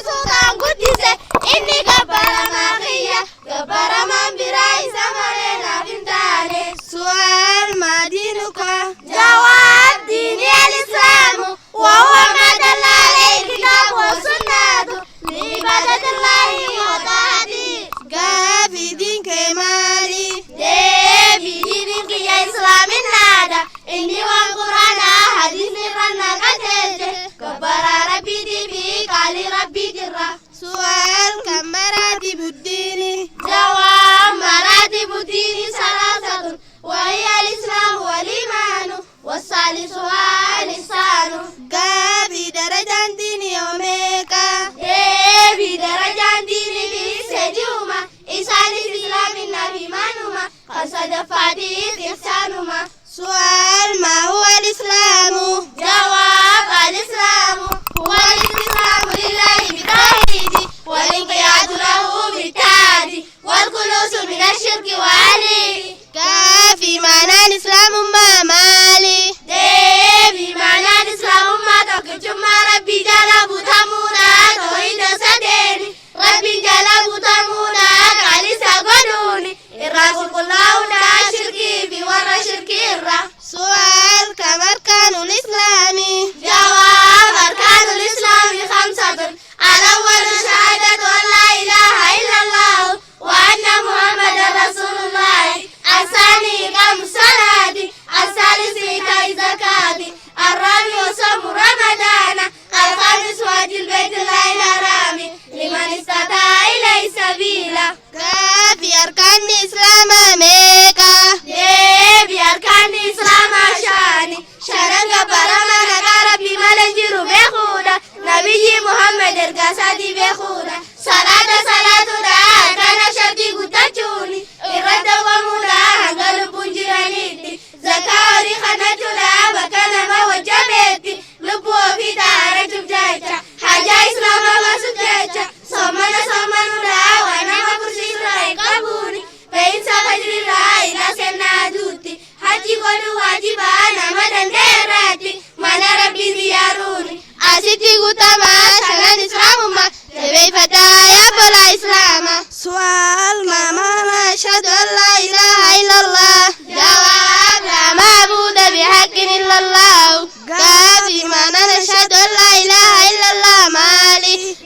قدسة إني قبر ما خيا قبر من برايسا شريتي قتما شغل إسلام ما تبي فتاة بلا إسلام. سؤال ما معنى أشهد أن لا إله إلا الله؟ جواب لا معبود بحق إلا الله. كافي معنى أشهد أن لا إله إلا الله مالي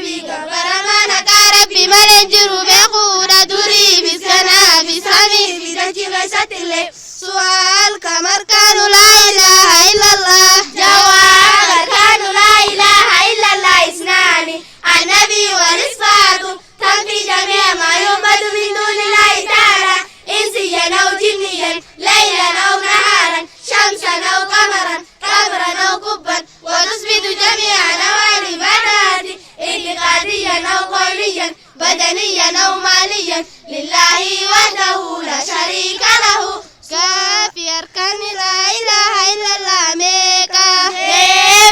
بكبر ما نكارب بمن ينجر بخورة دري بسكنا بسامي بدجي بسات الله. سؤال كمر كانوا لا إله إلا الله؟ جواب كانوا لا إله إلا الله اثنان النبي والإصفاد تنفي جميع ما يعبد من دون الله تعالى إنسيا أو جنيا ليلا أو نهارا شمسا أو قمرا كبرا أو كبا وتثبت جميع أنواع العبادات اعتقاديا أو قوليا بدنيا أو ماليا لله وحده لا شريك له. كافي أركان لا إله إلا الله ميكا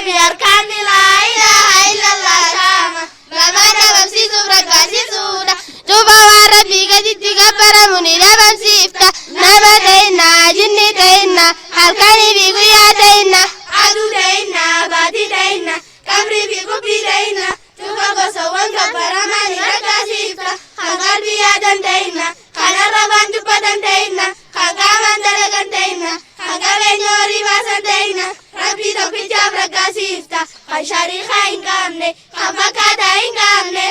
في أركان لا إله إلا الله شاما لما نبمسي سورة كاسي سورة جوبا وربي قد تكبر مني نبمسي ifta nama ta'inna jinni ta'inna halkanii fi guyyaa ta'inna aduu ta'inna baatii ta'inna qabrii fi qubbii ta'inna cufa gosawwan gabbaramaan irraggaasiifta kan qalbii yaadan ta'inna kan arrabaan dubbatan ta'inna kan qaamaan dalagan ta'inna kan qabeenya horii baasan ta'inna rabbii tokkichaaf raggaasiifta kan shariikaa hin qabne kan fakkaataa hin qabne.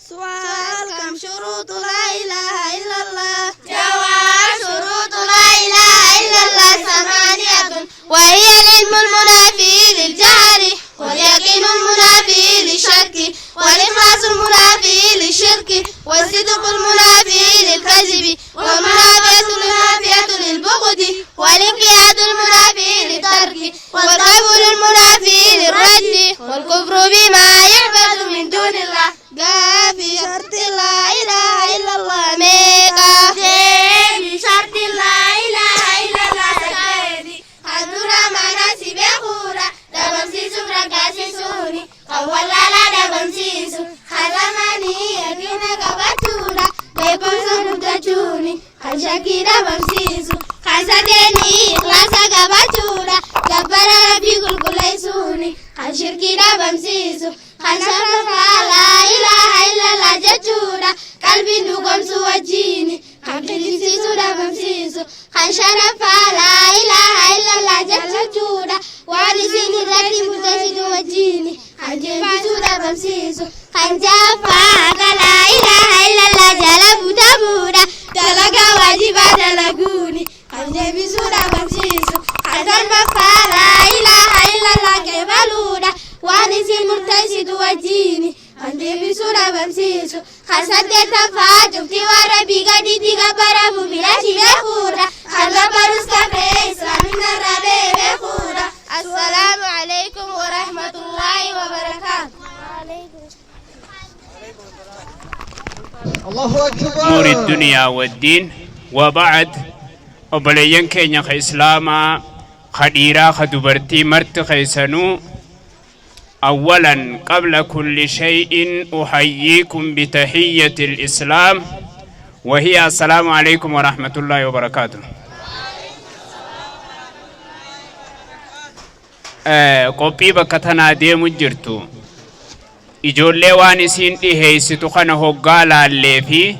سؤال كم شروط لا إله إلا الله؟ جواب شروط لا إله إلا الله ثمانية وهي العلم المنافي للجهل واليقين المنافي للشك والإخلاص المنافي للشرك والصدق المنافي للكذب والمنافية المنافية للبغض والانقياد المنافي للترك والقبول المنافي للرد والكفر بما يعبد من دون الله. في شرط لا إله إلا الله ميكا في شرط لا إله إلا الله سكيدي خدورا مناسي بخورا دبمسي سمرا كاسي سوني قولا لا دبمسي سو خدماني يكينا كباتورا بيبوسا نبتجوني خشاكي دبمسي سو خسديني إخلاصا كباتورا جبرا ربي كل كليسوني خشركي دبمسي سو خشرفا لا إله إلا الله جتورا قلبي نقوم سوجيني خمسي سودا بمسيسو خشرفا لا إله إلا الله جتورا وارسيني الذي متسد وجيني خجيبي سودا بمسيسو خنجافا لا إله إلا الله جلب تبورا تلقى واجبا تلقوني خجيبي سودا بمسيسو خشرفا لا إله إلا الله كبالورا وارسي المرتشد وجيني خجيبي سودا بمسيسو خسدت تفاجبتي وربي قدي تقبره بلا شيء بخورا خلبروس كفي إسلامنا الربي بخورا. السلام عليكم ورحمة الله وبركاته. الله أكبر. نور الدنيا والدين وبعد أبليين كينيا إسلاما خديرا خدبرتي مرت خيسنو. أولا قبل كل شيء أحييكم بتحية الإسلام وهي السلام عليكم ورحمة الله وبركاته. قبي بكتنا ديم جرتو إجولي وانسين إهيستو خان هقالا اللي في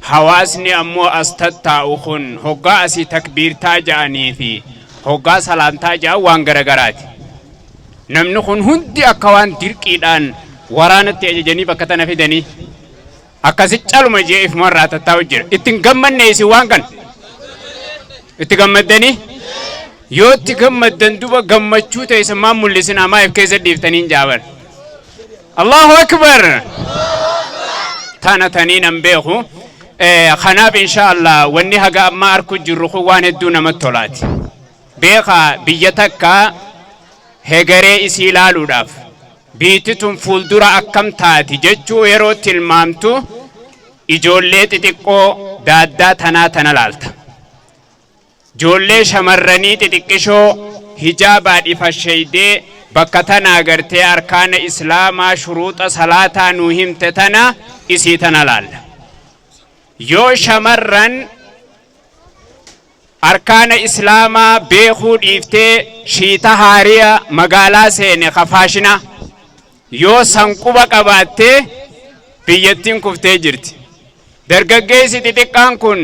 حواسني أمو أستطاع أخن هقا أسي تكبير تاجعني في هقا سلام تاجع وانغرغراتي namni kun hundi akka waan dirqiidhaan waraanatti ajajanii bakka tana fidanii akkasi caluma jee if marraa tattaa'u jira ittiin gammanne isin waan kan itti gammaddanii yoo itti gammaddan duba gammachuu ta'e isin maan mul'isin amaa if keessa dhiiftaniin jaaban Allahu akbar tana taniin an beeku kanaaf inshaallah wanni haga ammaa arku jirru kun waan hedduu namatti tolaati beeka biyya takka hegeree isii ilaaluudhaaf biitituun fuuldura akkam taati jechuu yeroo tilmaamtu ijoollee xixiqqoo daaddaa tanaa tana laalta. Ijoollee shamarranii xixiqqishoo hijaabaa dhifasheeydee bakka tana agartee arkaana islaamaa shuruuxa salaataa nuu himte tana isii tana laalla. Yoo shamarran arkaana islaamaa beekuu dhiiftee shiita haariya magaalaa seene kafaashina yoo sanquba qabaattee biyyattiin kuftee jirti. Dargaggeessi xixiqqaan kun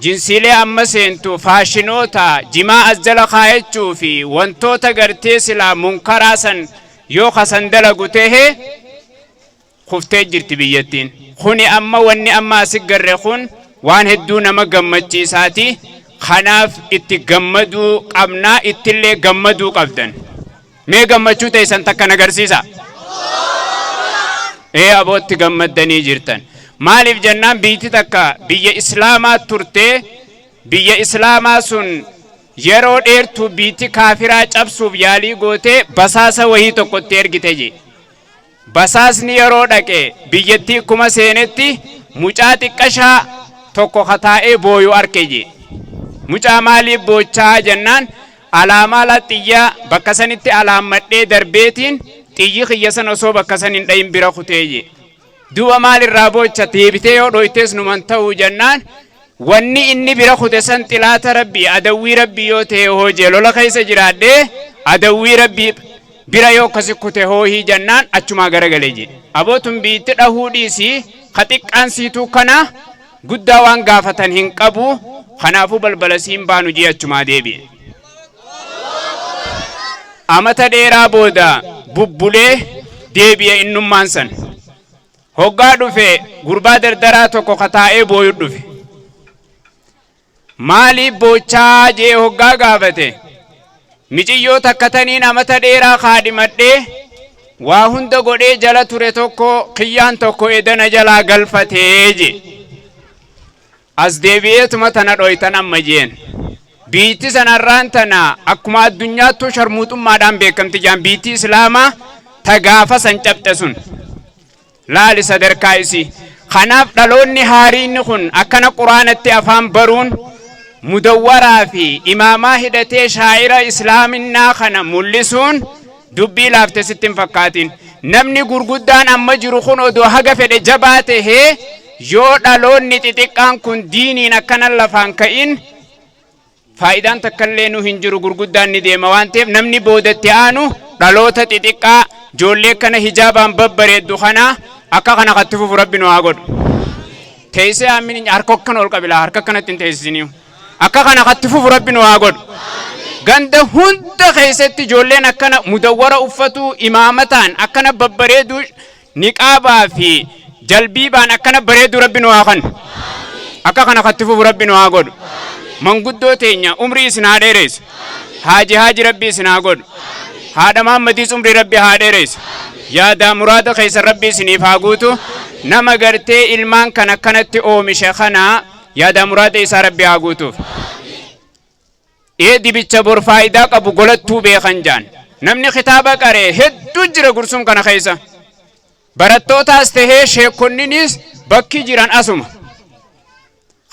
jinsiilee amma seentu faashinoota jimaa as jala kaayachuu fi wantoota gartee silaa munkaraa san yoo kasan dalagu tahee kuftee jirti biyyattiin. Kuni amma wanni amma asi garre kun waan hedduu nama gammachiisaati. Kanaaf itti gammaduu qabnaa, ittillee gammaduu qabdan. Mee gammachuu teessan takka nagarsiisa. Abootti gammaddanii jirtan. Maaliif jennaan biitti takka biyya islaamaa turtee biyya islaamaa sun yeroo dheertuu biitti kaafiraa cabsuuf yaalii gootee basaasa wahii tokkotti ergite je. Basaasni yeroo dhaqe biyyattii kuma seenetti mucaa xiqqashaa tokko kataa'ee booyu arke je. Mucaa maaliif boochaa jennaan alaamaa laxiyyaa bakka sanitti alaammadhee darbeetiin xiyyi kiyya san osoo bakka san hin dhayin bira kutee je. Duuba maalirraa boocha deebitee yoo dhoytees numan ta'uu jennaan wanni inni bira kute san xilaata rabbii adawwii rabbii yoo ta'e hoojee lola keessa jiraadhee adawwii rabbii bira yoo akkasi kute hoohii jennaan achumaa garagalee jedhe. Abootun biitti dhahuu dhiisii ka xiqqaan siituu kana guddaa waan gaafatan hin qabu. Kanaafuu balbalasiin baanu jee achumaa deebi'e. Amata dheeraa booda bubbulee deebi'e innummaan san. Hoggaa dhufe gurbaa dardaraa tokko kataa'ee booyu dhufe. Maaliif boochaa jee hoggaa gaafate. Mijiyyoo takkataniin amata dheeraa kaadhimadhee waa hunda godhee jala ture tokko kiyyaan tokko edana jalaa galfatee je. As deebi'eetuma tana dhoytan amma jeen. Biitti sanarraan tana akkuma addunyaattuu sharmuuxummaadhaan beekamti jaan biitti islaamaa ta gaafa san cabxe sun. Laali sadarkaa isii. Kanaaf dhaloonni haariinni kun akkana quraanatti afaan baruun mudawwaraa fi imaamaa hidhatee shaa'ira islaaminaa kana mul'isuun dubbii laafte sitti hin fakkaatin. Namni gurguddaan amma jiru kun odoo haga fedhe jabaa tahee yoo dhaloonni xixiqqaan kun diiniin akkana lafaan ka'in faayidaan takkallee nu hin jiru. Gurguddaan ni deema waan ta'eef namni boodatti aanu dhaloota xixiqqaa ijoollee kana hijaabaan babbareeddu kana akka kana katti fufu rabbi nu haa godhu. Teessee aamini harka akkana ol qabila harka akkanatti hin teessisiniu. Akka kana katti fufu rabbi nu haa godhu. Ganda hunda keessatti ijoolleen akkana mudawwara uffatu imaamataan akkana babbareedu niqaabaa fi jalbiibaan akkana bareedu rabbi nu haa kennu. Akka kana katti fufu rabbi nu haa godhu. Manguddoo teenya umrii isin haa dheereessu. Haaji rabbi isin haa godhu. Haadha Muhammadiis umrii rabbi haa dheereessu. Yaada muraada keessa rabbi isiniif haa guutu. Nama gartee ilmaan kan akkanatti oomishe kana yaada muraada isaa rabbi haa guutuuf. Dibicha bor faayidaa qabu golattuu beekan jaan. Namni kitaaba qaree hedduu jira gursum kana keessa. Barattootaas tahee sheekonninis bakki jiran asuma.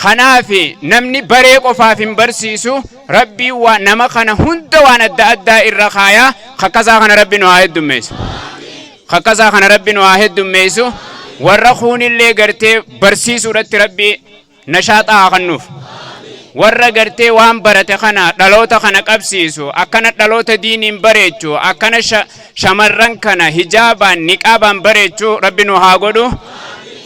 Kanaafi namni baree qofaaf hin barsiisu rabbii waan nama kana hunda waan adda addaa irra kaayaa kakkasaa kana rabbi nu haa heddummeessu. Kakkasaa kana rabbi nu haa heddummeessu. Warra kuunillee gartee barsiisuudhatti rabbi nashaaxaa haa kennuuf. Warra gartee waan barate kana dhaloota kana qabsiisu akkana dhaloota diiniin bareechu akkana shamarran kana hijaabaan niqaabaan bareechu rabbi nu haa godhu.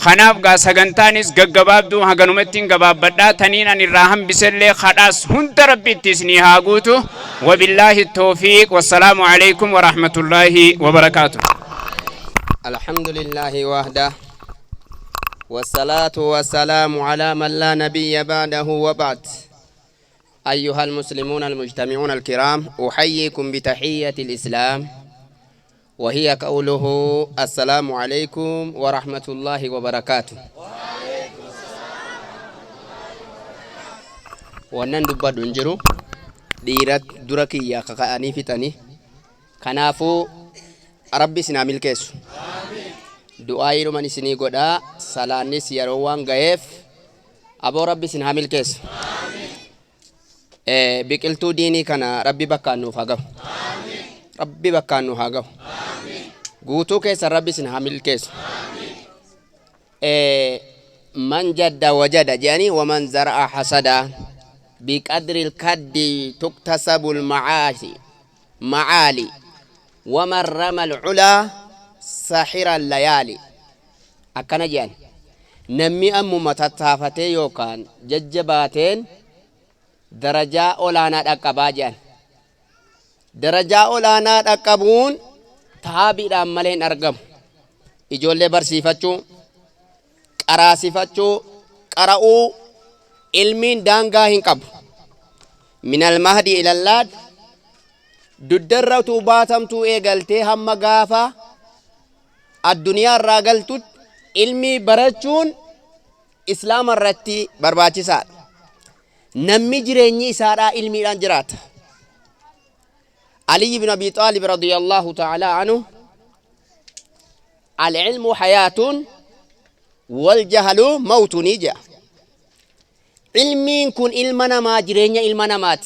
Kanaaf gaa sagantaanis gaggabaabduu haganumattiin gabaabbadhaa taniin an irraa hambisellee kadhaas hunda rabbiittis ni haa guutu. Wabillaahi tawfiiq wassalaamu alaykum wa rahmatullaahi wa barakaatuh. Alhamdulillahi wahda والصلاة والسلام على من لا نبي بعده وبعد. أيها المسلمون المجتمعون الكرام، أحييكم بتحية الإسلام وهي قوله السلام عليكم ورحمة الله وبركاته. wannan dubbadun jiru dhiirat dura kiyya kaka'anii fixanii kanaafuu rabbi isin haa milkeessu. Du'aa yeroman isinii godhaa salaannis yeroo waan ga'eef aboo rabbi isin haa milkeessu. Biqiltuu diinii kana rabbi bakkaan nuuf haa gahu. Rabbi bakkaan nuuf haa gahu. Guutuu keessa rabbi isin haa milkeessu. من جد وجد جاني ومن زرع حسدا بقدر الكد تكتسب معالي ومن رمى العلا ساحر الليالي أكنا جاني نمي أمو متتافتي يوكان ججباتين درجة أولانا أكبا جاني درجة أولانا أكبون تابي رامالين أرقم إجولي برسيفتشو قراسفتشو قرأوا علمين دانغا هنقب من المهدي إلى اللاد ددرتو باتمتو إيقلتي هم غافا الدنيا الراقلتو علمي برچون إسلام الرتي برباچي سار نمي جريني سارا علمي لانجرات علي بن أبي طالب رضي الله تعالى عنه العلم حياة والجهل موت نيجا علمي كن علمنا ما جرينيا علمنا مات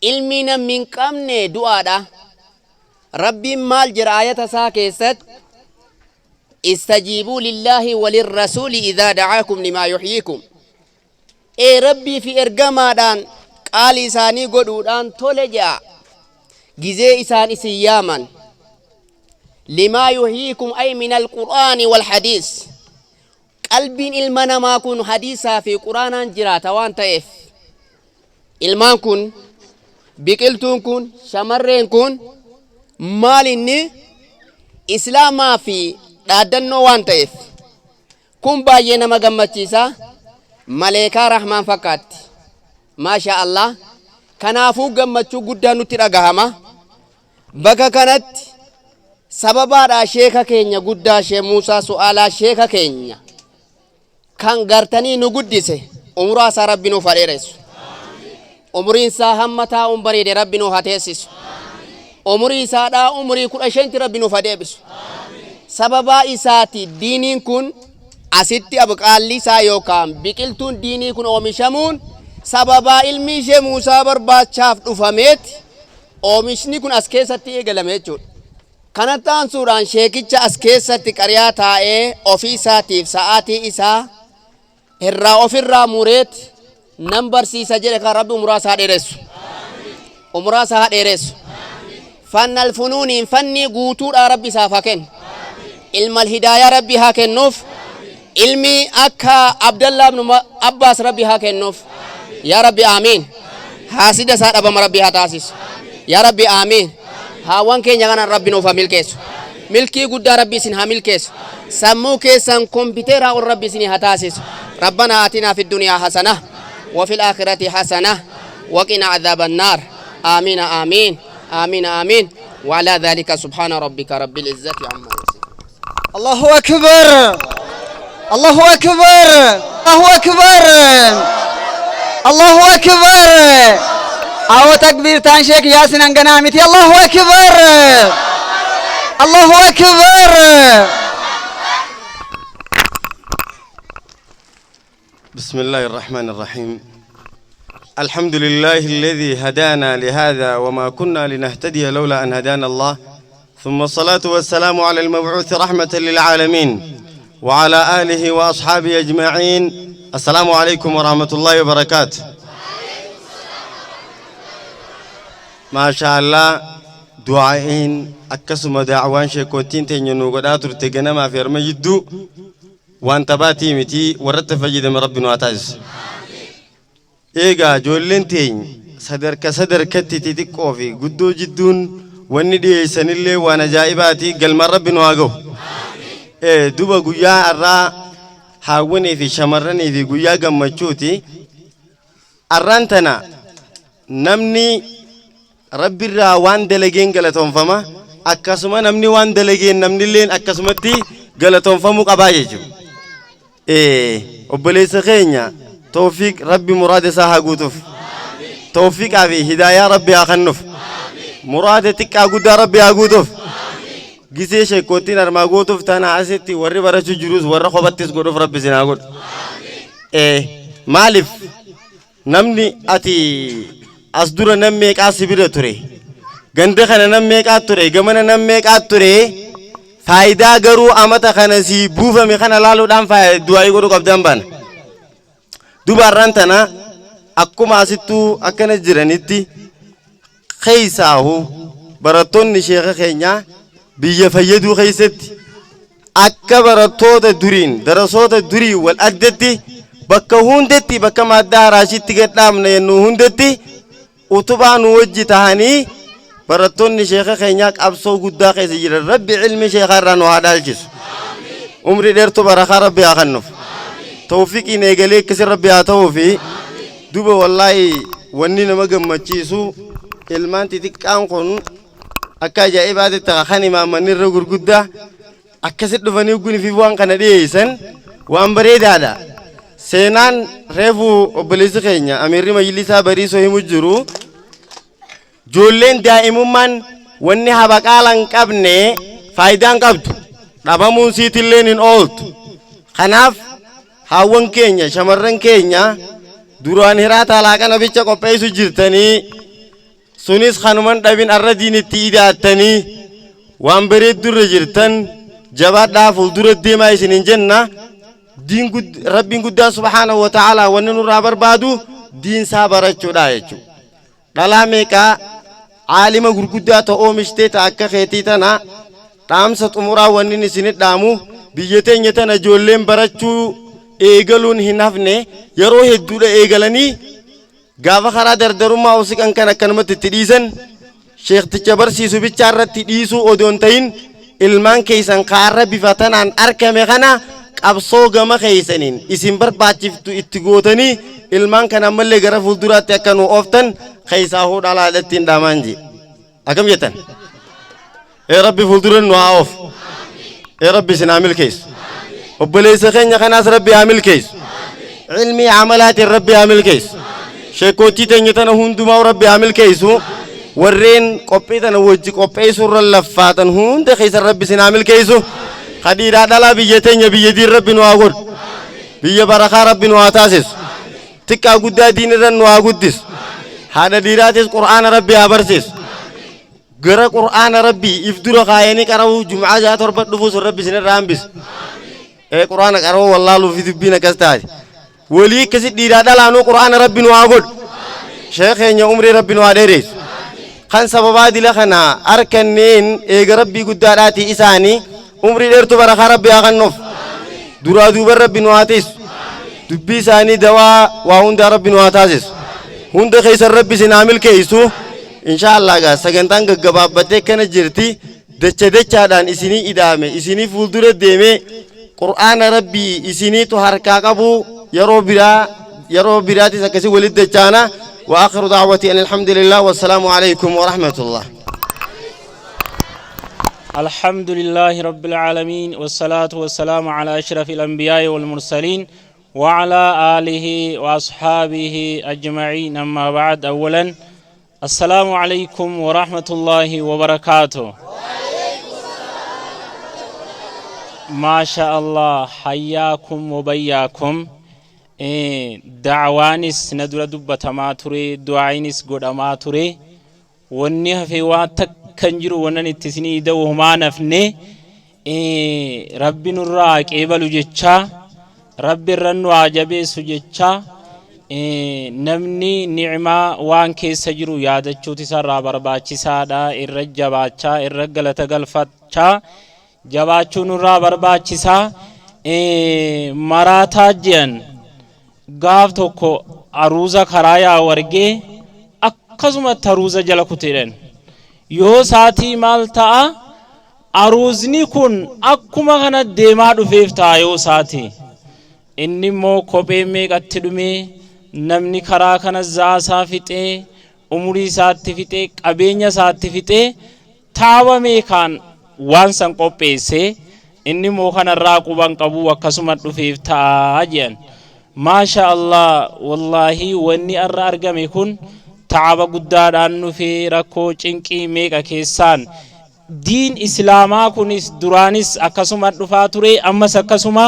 علمنا من قمن دعاء ربي مال جراية ساكيست استجيبوا لله وللرسول إذا دعاكم لما يحييكم اي ربي في ارقما دان قال إساني قدودان تولجا جزي إسان إسياما لما يحييكم أي من القرآن والحديث قلبين إلمنا ما كن حديثا في قرآن جراتا وان تيف إلمان كن بقلتون كن شمرين كن مال إني إسلاما في دادنو وان تيف كن باينا مغمتشيسا ملائكة رحمن فقط ما شاء الله كنافو غمتشو قدانو ترغهما بكا كانت سببا شيخا كينيا قدا شيخ موسى سؤالا شيخا كينيا كان غرتني نقدسه عمره سا ربي نو فريرس عمرين سا همتا عمري دي ربي نو هاتيسس عمري سا دا عمري كرشنت ربي نو فديبس سببا إساتي دينين كن أسيتي أبقالي سا يوكام بكلتون ديني كن أومشامون سببا علمي شيخ موسى برباد شاف دفاميت أومشني كن أسكيستي إيقلميت جود kanattaan suuraan sheekicha as keessatti qariyaa taa'ee ofii isaatiif sa'aatii isaa irraa ofirraa mureet nan barsiisa jedhe kan rabbi umuraa isaa dheeressu umuraa isaa dheeressu fannal funuuniin fannii guutuudha rabbi isaaf haa kennu ilmal hidaayaa rabbi haa kennuuf ilmi akka abdallaa ibnu abbaas rabbi haa kennuuf yaa rabbi aamiin haasida isaa dhabama rabbi haa taasisu yaa rabbi aamiin هاوان كين يغانا ربي نوفا ملكيسو ملكي قد ربي سن ها ملكيسو سمو كيسان كمبيوتر ها ربي سن هتاسيسو ربنا آتنا في الدنيا حسنة وفي الآخرة حسنة وقنا عذاب النار آمين آمين آمين آمين وعلى ذلك سبحان ربك رب العزة عما يصفون الله أكبر الله أكبر الله أكبر الله أكبر أو تكبير تانشيك ياسين أنغنامتي الله أكبر الله أكبر بسم الله الرحمن الرحيم الحمد لله الذي هدانا لهذا وما كنا لنهتدي لولا أن هدانا الله ثم الصلاة والسلام على المبعوث رحمة للعالمين وعلى آله وأصحابه أجمعين السلام عليكم ورحمة الله وبركاته ما شاء الله دعائين أكسم دعوان شكوتين تنينو قداتر تجنا ما في رمجدو وانت باتي متي ورت فجد من ربنا واتاز إيجا جولين تين صدر كتي تتكوفي قدو جدون وندي سنلي وانا جائباتي قل من ربنا واقو إيه دوبا قويا الرا هاوني في شمرني في قويا قمتشوتي الرانتنا نمني ربي را وان دلجين قلتهم فما أكسما نمني وان دلجين نمني لين أكسمتي قلتهم فمو قبايجو إيه وبليس خينيا توفيق ربي مراد ساها قوتف توفيق أبي هدايا ربي أخنف مراد تكا قد ربي أقوتف جيسيش كوتين أرما قوتف تانا عسيتي ورّي برشو جروس ورّي خبتيس قوتف ربي سناقود إيه مالف نمني أتي أصدر نميك أسبيرة تري غندخنا نميك أتري جمنا نميك أتري faayidaa garuu amata kana si buufame kana laaluudhaan du'aa godhu qabdan bana dubarran tana akkuma asittuu akkana jiranitti keeysaahu barattoonni sheekha keenya biyya fayyaduu keeysatti akka barattoota duriin darasoota durii wal addatti bakka hundatti bakka maddaa raashitti gadhaamna yennu hundatti utubaa nu wajji tahanii barattoonni sheekha keenya qabsoo guddaa keessa jiran rabbi ilmi sheekha irraa nu haa dhaalchisu umri dheertu barakaa rabbi haa kennuuf tawfiiqiin eegalee akkasi rabbi haa ta'uu fi duba wallaahi wanni nama gammachiisu ilmaan xixiqqaan kun akka ajaa'ibaatti kan imaammanni irra gurguddaa akkasitti dhufanii guniif waan kana dhiyeessan waan bareedaadha seenaan reefu obboleessi keenya amirri majlisaa bariisoo himu jiru joolleen daa'imummaan wanni habaqaala hin qabne faayidaan qabdu dhabamuun siitilleen hin ooltu kanaaf haawwan keenya shamarran keenya duraan hiraata alaaqana bicha qopheessu jirtanii sunis kanuman dhabin arra diinitti idaattanii waan bareeddurra jirtan jabaadhaa fuuldura deemaa isinin jenna rabbiin guddaa subhaanahu wa ta'ala wanni nurraa barbaadu diinsaa barachuudha jechuudha dhalaa meeqaa caalima gurguddaa ta'oo oomishtee ta'a akka keetii tana dhaamsa xumuraa wanni isinit dhaamu biyya teenya tana ijoolleen barachuu eegaluun hin hafne yeroo hedduudha eegalanii gaafa karaa dardarummaa usiqan kan akkanumatti itti dhiisan sheekticha barsiisu bichaa irratti dhiisuu odoon ta'in ilmaan keeysan kaarra bifa tanaan arkame kana qabsoo gama keeysaniin isin barbaachiftu itti gootanii ilmaan kana ammallee gara fuulduraatti akka nu ooftan keeysaa hoo dhalaadhattiin dhaamaan jee akkam jettan rabbi fuuldura nu haa oof rabbi isin haa milkeessu obboleessa keenya kanaas rabbi haa milkeessu ilmii amalaatiin rabbi haa milkeessu sheekootii teenya tana hundumaa rabbi haa milkeessu warreen qophii tana wajji qopheessuu irra laffaatan hunda keeysan rabbi isin haa milkeessu khadiidhaa dhalaa biyya teenya biyya diin rabbi nu haa godhu biyya barakaa rabbi nu haa taasisu xiqqaa guddaa diin irra nu haa guddisu haadha dhiiraatis qur'aana rabbi haa barsiisu gara qur'aana rabbi if dura kaayanii qara'uu jum'aa ja'a torba dhufuus rabbi isin irraa hambisu qur'aana qara'uu wallaaluu fi dubbiin akkas taate walii akkasi dhiiraa dhalaanuu qur'aana rabbi nu haa godhu sheekeenya umrii rabbi nu haa dheereessu kan sababaa dila kana arkanneen eega rabbii guddaadhaati isaanii umrii dheertu barakaa rabbi haa kennuuf duraa duuba rabbi nu haa teessu dubbii isaanii dawaa waa hundaa rabbi nu haa taasisu hunda keessan rabbi isin haa milkeessu inshallah gaa sagantaan gaggabaabbattee kana jirti dachaadhaan isinii ida'ame isinii fuuldura deeme qur'aana rabbii isiniitu harkaa qabu yeroo biraatis akkasii walitti dachaana وآخر دعوتي أن الحمد لله والسلام عليكم ورحمة الله. الحمد لله رب العالمين والصلاة والسلام على أشرف الأنبياء والمرسلين وعلى آله وأصحابه أجمعين أما بعد أولا السلام عليكم ورحمة الله وبركاته. ما شاء الله حياكم وبياكم. دعوانس ندر دبة ما تري دعاينس قد ما تري ونها في واتك كنجر ونن التسني دو ما نفني رب نراك إبلو جتشا رب الرنو عجبي سجتشا نمني نعمة وان كي سجرو يادة چوتي سر برباچي سادا الرجباچا الرجلة قلفتشا جباچو نرا برباچي سا مراتا جن gaaf tokko aruuza karaa yaa wargee akkasuma taruuza jala kuteedhan yoo saatii maal ta'a aruuzni kun akkuma kana deemaa dhufeef ta'a yoo saatii inni immoo kophee meeqatti dhumee namni karaa kana zaasaa fixee umurii isaatti fixee qabeenya isaatti fixee taaba meeqaan waan san qopheessee inni immoo kanarraa quban qabu akkasuma dhufeef ta'a jedhan. ما شاء الله والله وني أرقمي كن تعب قدار أنه في ركو چنكي ميكا كيسان دين إسلاما كنس درانس أكسما رفاتوري أمس أكسما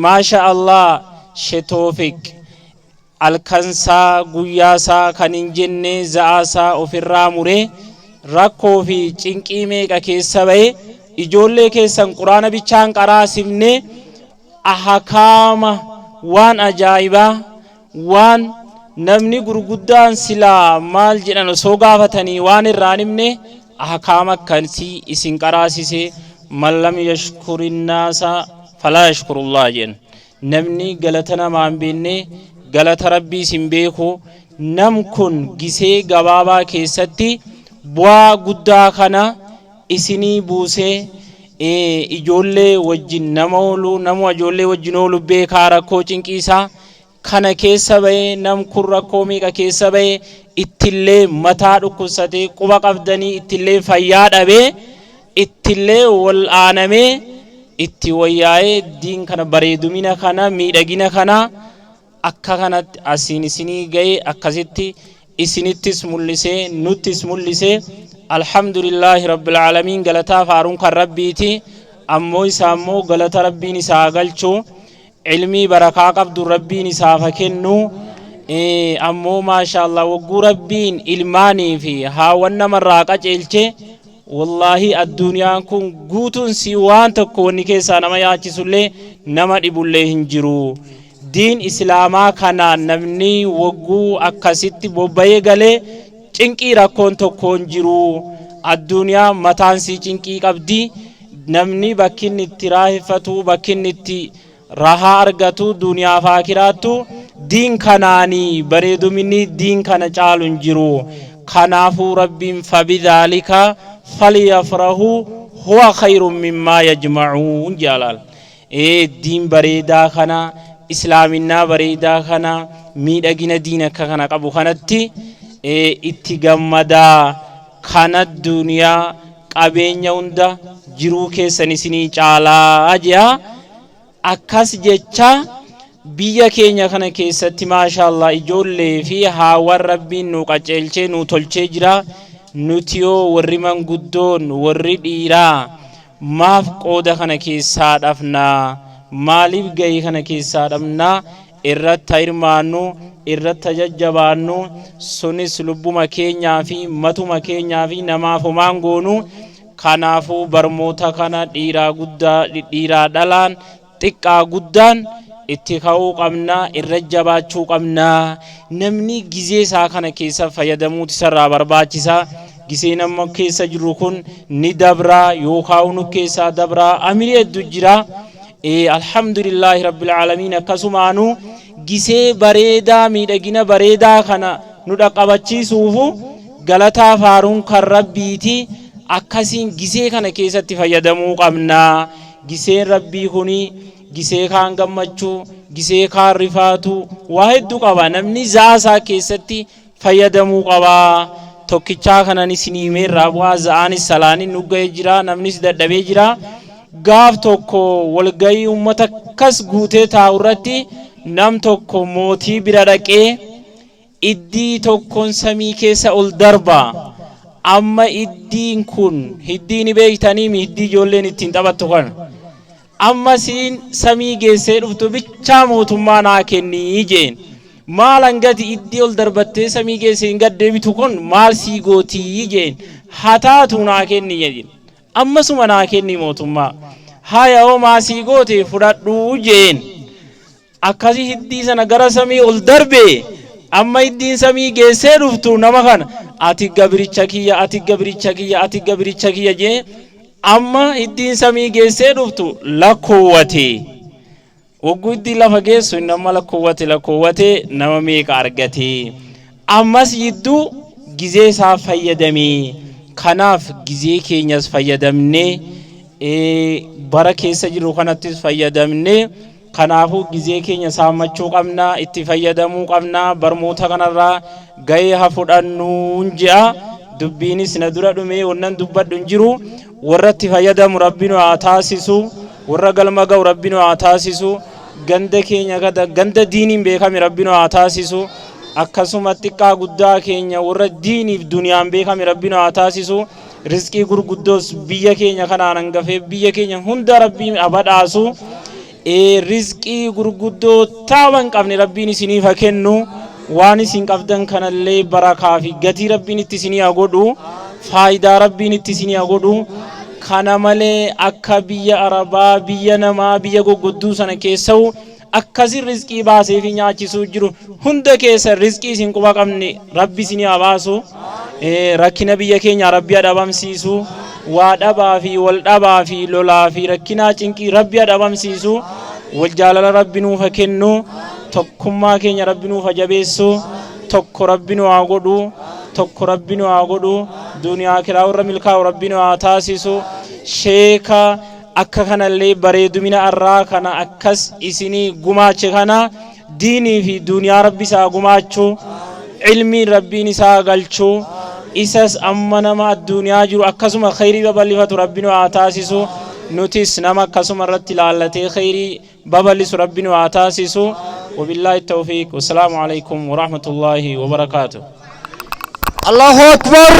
ما شاء الله شتوفك الكنسا قياسا كننجن زعاسا وفي الراموري ركو في چنكي ميكا كيسا بي ijoollee keessan quraana bichaan qaraasifne ahakaama waan ajaa'ibaa waan namni gurguddaan silaa maal jedhan osoo gaafatanii waan irraan himne ahakaama akkasii isin qaraasise man lam yashkurinnaasa falaa yashkurullah jedhan namni galata namaa hin beekne galata rabbii isin beeku nam kun gisee gabaabaa keessatti bu'aa guddaa kana isinii buusee ijoollee wajjin nama oolu nama ijoollee wajjin oolu beekaa rakkoo cinqiisaa kana keessa bahee nam kun rakkoo meeqa keessa bahee ittillee mataa dhukkubsatee quba qabdanii ittillee fayyaa dhabee ittillee wal aanamee itti wayyaa'ee diin kana bareedumina kana miidhagina kana akka kanatti asiin isinii ga'ee akkasitti isinittis mul'isee nuttis mul'isee alhamdulillahi rabbil aalamiin galataa faaruun kan rabbiiti ammoo isaa ammoo galata rabbiin isaa galchuu ilmii barakaa qabdu rabbiin isaaf kennu ammoo maashaallah wagguu rabbiin ilmaanii fi haawwan namarraa qaceelche wallahi adduniyaan kun guutuun si waan tokko wanni keessaa nama yaachisullee nama dhibullee hin jiru diin islaamaa kanaan namni wagguu akkasitti bobba'ee galee cinqii rakkoon tokko hin jiru adduniyaa mataan si cinqii qabdi namni bakkinni itti raaheffatu bakkinni itti rahaa argatu duniyaa fi aakiraattu diin kanaanii bareeduminni diin kana caalu hin jiru kanaafuu rabbiin fabidhaalika falyafrahu huwa khayrun mimmaa yajma'uun jaalal diin bareedaa kana islaaminaa bareedaa kana miidhagina diin akka kana qabu kanatti itti gammadaa kana duniyaa qabeenya hunda jiruu keessan isinii caalaa jea akkas jecha biyya keenya kana keessatti maashaallah ijoollee fi haawwan rabbiin nu qaceelchee nu tolchee jira nuti yoo warri manguddoon warri dhiiraa maaf qooda kana keessaa dhabnaa maaliif gahii kana keessaa dhabnaa irratti hirmaannu irratti jajjabaannu sunis lubbuma keenyaa fi matuma keenyaa fi namaaf homaan goonu kanaafuu barmoota kana dhiiraa dhalaan xiqqaa guddaan itti ka'uu qabna irra jabaachuu qabna namni gizee isaa kana keessa fayyadamuutu isarraa barbaachisa gisee nama keessa jiru kun ni dabraa yookaan nu keessaa dabraa amirii hedduu jira alhamdulillahi rabbil aalamiin akkasumaanu gisee bareedaa miidhagina bareedaa kana nu dhaqqabachiisuufu galataa faaruun kan rabbiiti akkasiin gisee kana keessatti fayyadamuu qabna giseen rabbii kuni gisee kaan gammachuu gisee kaan rifaatu waa hedduu qaba namni zaasaa keessatti fayyadamuu qaba tokkichaa kanan isinii meerraa bu'aa za'aanis salaanin nu ga'ee jira namnis dadhabee jira gaaf tokko walgayii ummata kas guutee taa'u irratti nam tokko mootii bira dhaqee iddii tokkoon samii keessa ol darba amma iddiin kun hiddiin beektanii hiddii ijoolleen ittiin taphattu kana amma siin samii geessee dhuftu bichaa mootummaa naa kennii jeen maal hangati iddii ol darbattee samii geessee hin gaddeebitu kun maal sii gootii jeen hataatu naa kenni jedhin ammasuma naa kenni mootummaa haya oo maasii goote fudhadhuu jeen akkasi hiddii sana gara samii ol darbe amma iddiin samii geessee dhuftu nama kana ati gabricha kiyya ati gabricha kiyya ati gabricha kiyya jee amma iddiin samii geessee dhuftu lakkoowwate wagguu iddii lafa geessu nama lakkoowwate nama meeqa argate ammas yidduu gizee isaa fayyadame kanaaf gizee keenyas fayyadamne bara keessa jiru kanattis fayyadamne kanaafuu gizee keenya saammachuu qabna itti fayyadamuu qabna barmoota kanarraa gahee hafudhannuun je'a dubbiinis na dura dhume wannan dubbadhu hin jiru warra itti fayyadamu rabbiin haa taasisu warra galma ga'u rabbiin haa taasisu ganda keenya ganda diiniin beekame rabbiin haa taasisu akkasuma xiqqaa guddaa keenya warra diiniif duniyaan beekame rabbiin haa taasisu rizqii gurguddoos biyya keenya kanaan hangafee biyya keenya hunda rabbiin abadhaasu rizqii gurguddoo taawan qabne rabbiin isiniif haa kennu waan isin qabdan kanallee barakaa fi gatii rabbiin itti isinii haa godhu faayidaa rabbiin itti isinii haa godhu kana malee akka biyya arabaa biyya namaa biyya gurgudduu sana keessa'u akkasi rizqii baasee fi nyaachisuu jiru hunda keessa rizqii isin quba qabne rabbi isin haa baasu rakkina biyya keenya rabbi dhabamsiisu waa dhabaa fi wal dhabaa fi lolaa fi rakkinaa cinqii rabbi dhabamsiisu wal jaalala rabbi nuuf kennu tokkummaa keenya rabbi nuuf jabeessu tokko rabbi nu haa godhu tokko rabbi nu haa godhu duniyaa kiraa warra milkaa'u rabbi nu haa taasisu sheeka akka kanallee bareedumina arraa kana akkas isinii gumaache kana diinii fi duniyaa rabbi isaa gumaachuu ilmiin rabbiin isaa galchuu isas amma nama addunyaa jiru akkasuma khayrii babal'ifatu rabbi nu haa taasisu nutis nama akkasuma irratti ilaallatee khayrii babal'isu rabbi nu haa taasisu وبالله التوفيق والسلام عليكم ورحمة الله وبركاته الله أكبر.